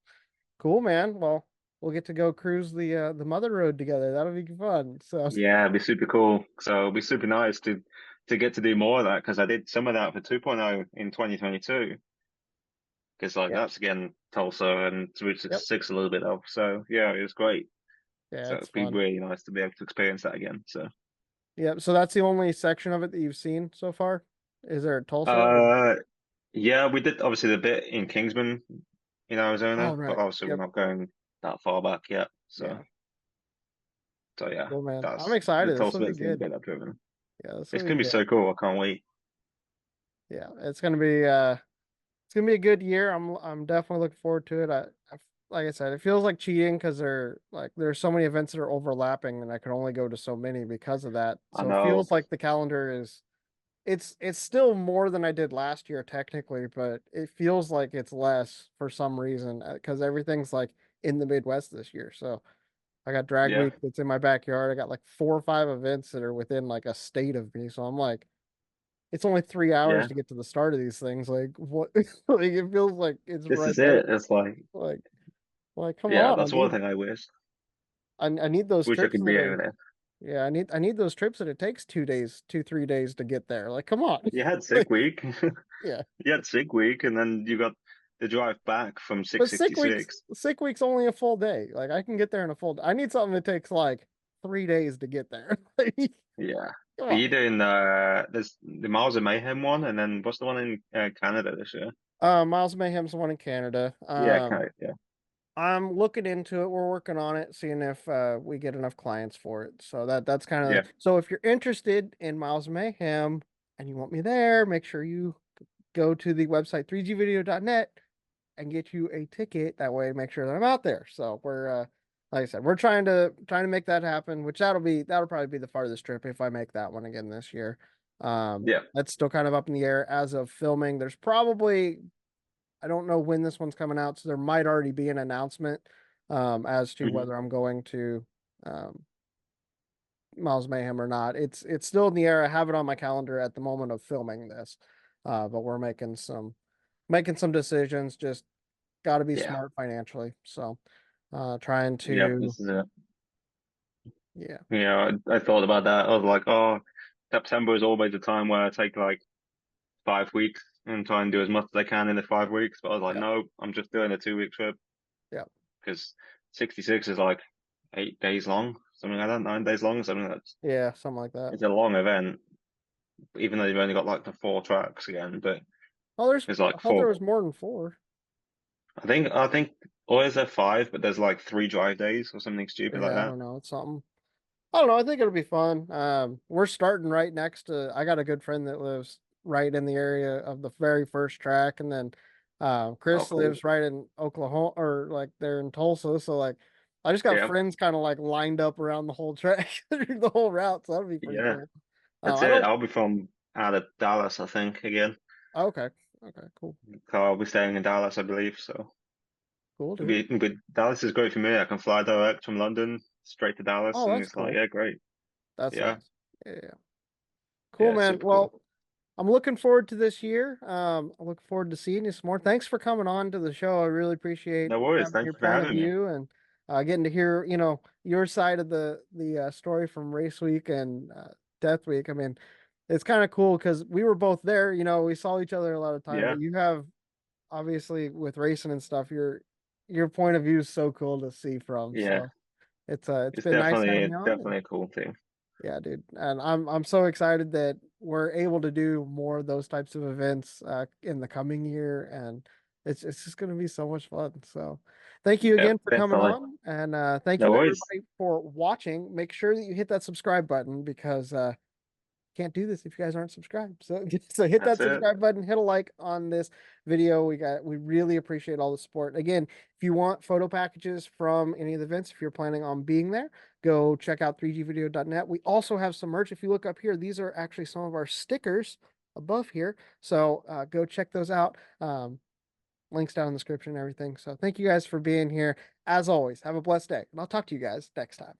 Speaker 1: Cool, man. Well, we'll get to go cruise the Mother Road together. That'll be fun. So,
Speaker 2: Yeah, it'd be super cool. So it'd be super nice to get to do more of that because I did some of that for 2.0 in 2022. Because like
Speaker 1: yeah,
Speaker 2: that's again Tulsa and Route
Speaker 1: yep,
Speaker 2: 66 a little bit of. So yeah, it was great.
Speaker 1: yeah,
Speaker 2: So
Speaker 1: it's
Speaker 2: it'd be
Speaker 1: fun.
Speaker 2: really nice to be able to experience that again. So
Speaker 1: Yeah, so that's the only section of it that you've seen so far. Is there a Tulsa?
Speaker 2: uh yeah, we did obviously the bit in Kingsman in
Speaker 1: Oh,
Speaker 2: Arizona, but
Speaker 1: right.
Speaker 2: obviously we're
Speaker 1: Yep.
Speaker 2: not going that far back yet.
Speaker 1: Yeah.
Speaker 2: So yeah,
Speaker 1: Cool, man. I'm
Speaker 2: that's the
Speaker 1: excited. This will
Speaker 2: Tulsa
Speaker 1: be
Speaker 2: bit's gonna
Speaker 1: good.
Speaker 2: get that driven.
Speaker 1: Yeah, this will
Speaker 2: It's
Speaker 1: be
Speaker 2: gonna be
Speaker 1: good.
Speaker 2: so cool. I can't wait.
Speaker 1: Yeah, it's gonna be a good year. I'm definitely looking forward to it. Like I said, it feels like cheating because there's so many events that are overlapping, and I can only go to so many because of that.
Speaker 2: I
Speaker 1: So it
Speaker 2: know.
Speaker 1: feels like the calendar is it's still more than I did last year technically, but it feels like it's less for some reason because everything's like in the Midwest this year. So I got Drag
Speaker 2: Yeah,
Speaker 1: Week that's in my backyard. I got like 4 or 5 events that are within like a state of me. So I'm like, it's only 3 hours
Speaker 2: yeah.
Speaker 1: to get to the start of these things. Like what? Like it feels like it's
Speaker 2: This
Speaker 1: right
Speaker 2: is
Speaker 1: there.
Speaker 2: it. It's like,
Speaker 1: Like come
Speaker 2: yeah,
Speaker 1: on,
Speaker 2: that's one thing I wish.
Speaker 1: I need those
Speaker 2: Wish I
Speaker 1: trips
Speaker 2: could
Speaker 1: that
Speaker 2: be
Speaker 1: are
Speaker 2: over there.
Speaker 1: yeah, I need those trips that it takes 2 days, 3 days to get there. Like come on.
Speaker 2: You had sick
Speaker 1: Like
Speaker 2: week.
Speaker 1: yeah.
Speaker 2: You had sick week, and then you got the drive back from
Speaker 1: But
Speaker 2: 666.
Speaker 1: sick week's only a full day. Like I can get there in a full day. I need something that takes like 3 days to get there. Like,
Speaker 2: Yeah.
Speaker 1: come
Speaker 2: Are
Speaker 1: on.
Speaker 2: you doing there's the Miles of Mayhem one, and then what's the one in Canada this year?
Speaker 1: Miles Mayhem's the one in Canada.
Speaker 2: Yeah, Canada, yeah.
Speaker 1: I'm looking into it. We're working on it, seeing if we get enough clients for it. So that's kind of
Speaker 2: Yeah.
Speaker 1: so if you're interested in Miles Mayhem and you want me there, make sure you go to the website 3gvideo.net and get you a ticket. That way, make sure that I'm out there. So we're like I said, we're trying to make that happen, which that'll probably be the farthest trip if I make that one again this year.
Speaker 2: Yeah.
Speaker 1: That's still kind of up in the air as of filming. There's probably I don't know when this one's coming out, so there might already be an announcement as to
Speaker 2: Mhm.
Speaker 1: whether I'm going to um, Miles Mayhem or not. It's still in the air. I have it on my calendar at the moment of filming this, but we're making some decisions. Just got to be
Speaker 2: Yeah.
Speaker 1: smart financially. So, trying
Speaker 2: Yep.
Speaker 1: to
Speaker 2: This is it.
Speaker 1: yeah,
Speaker 2: I thought about that. I was like, oh, September is always the time where I take like 5 weeks and try and do as much as I can in the 5 weeks. But I was like,
Speaker 1: yeah,
Speaker 2: no, I'm just doing a 2 week trip
Speaker 1: yeah,
Speaker 2: because 66 is like 8 days long, something like that, 9 days long, something like that.
Speaker 1: yeah, something like that.
Speaker 2: It's a long event, even though you've only got like the 4 tracks again. But
Speaker 1: Oh,
Speaker 2: there's
Speaker 1: I
Speaker 2: like
Speaker 1: thought there
Speaker 2: four.
Speaker 1: was more than four.
Speaker 2: I think, or is there five? But there's like 3 drive days or something stupid like
Speaker 1: Yeah, I
Speaker 2: that.
Speaker 1: don't know. It's something. I don't know. I think it'll be fun. We're starting right next to. I got a good friend that lives right in the area of the very first track, and then
Speaker 2: Oh,
Speaker 1: Chris
Speaker 2: cool.
Speaker 1: lives right in Oklahoma or like there in Tulsa. So like, I just got
Speaker 2: Yeah,
Speaker 1: friends kind of like lined up around the whole track, the whole route. So that'll be pretty
Speaker 2: yeah.
Speaker 1: cool.
Speaker 2: That's
Speaker 1: I
Speaker 2: it.
Speaker 1: don't.
Speaker 2: I'll be from out of Dallas, I think, again.
Speaker 1: Okay. Okay. Cool.
Speaker 2: So I'll be staying in Dallas, I believe. So
Speaker 1: Cool,
Speaker 2: it'll
Speaker 1: dude.
Speaker 2: be good. Dallas is great for me. I can fly direct from London straight to Dallas,
Speaker 1: Oh,
Speaker 2: and
Speaker 1: that's
Speaker 2: it's like,
Speaker 1: cool.
Speaker 2: yeah, great.
Speaker 1: That's
Speaker 2: Yeah,
Speaker 1: nice. Yeah. Yeah. Cool,
Speaker 2: yeah, it's
Speaker 1: man.
Speaker 2: super cool.
Speaker 1: Well, I'm looking forward to this year. I look forward to seeing you some more. Thanks for coming on to the show. I really appreciate
Speaker 2: No worries.
Speaker 1: having
Speaker 2: Thank
Speaker 1: your
Speaker 2: you for
Speaker 1: point of
Speaker 2: having me.
Speaker 1: view and getting to hear, your side of the story from race week and death week. I mean, it's kind of cool because we were both there. We saw each other a lot of time,
Speaker 2: Yeah,
Speaker 1: but you have obviously with racing and stuff, your point of view is so cool to see from.
Speaker 2: yeah.
Speaker 1: So it's
Speaker 2: It's
Speaker 1: been nice having
Speaker 2: definitely
Speaker 1: you on.
Speaker 2: definitely a cool thing.
Speaker 1: Yeah, dude. And I'm so excited that we're able to do more of those types of events in the coming year and it's just going to be so much fun. So, thank you
Speaker 2: Yeah,
Speaker 1: again for coming
Speaker 2: definitely.
Speaker 1: on and thank
Speaker 2: No
Speaker 1: you
Speaker 2: worries.
Speaker 1: everybody for watching. Make sure that you hit that subscribe button because can't do this if you guys aren't subscribed. So so hit
Speaker 2: That's
Speaker 1: that
Speaker 2: it.
Speaker 1: subscribe button, hit a like on this video. We really appreciate all the support. Again, if you want photo packages from any of the events, if you're planning on being there, go check out 3gvideo.net. We also have some merch. If you look up here, these are actually some of our stickers above here. So go check those out. Links down in the description and everything. So thank you guys for being here. As always, have a blessed day. And I'll talk to you guys next time.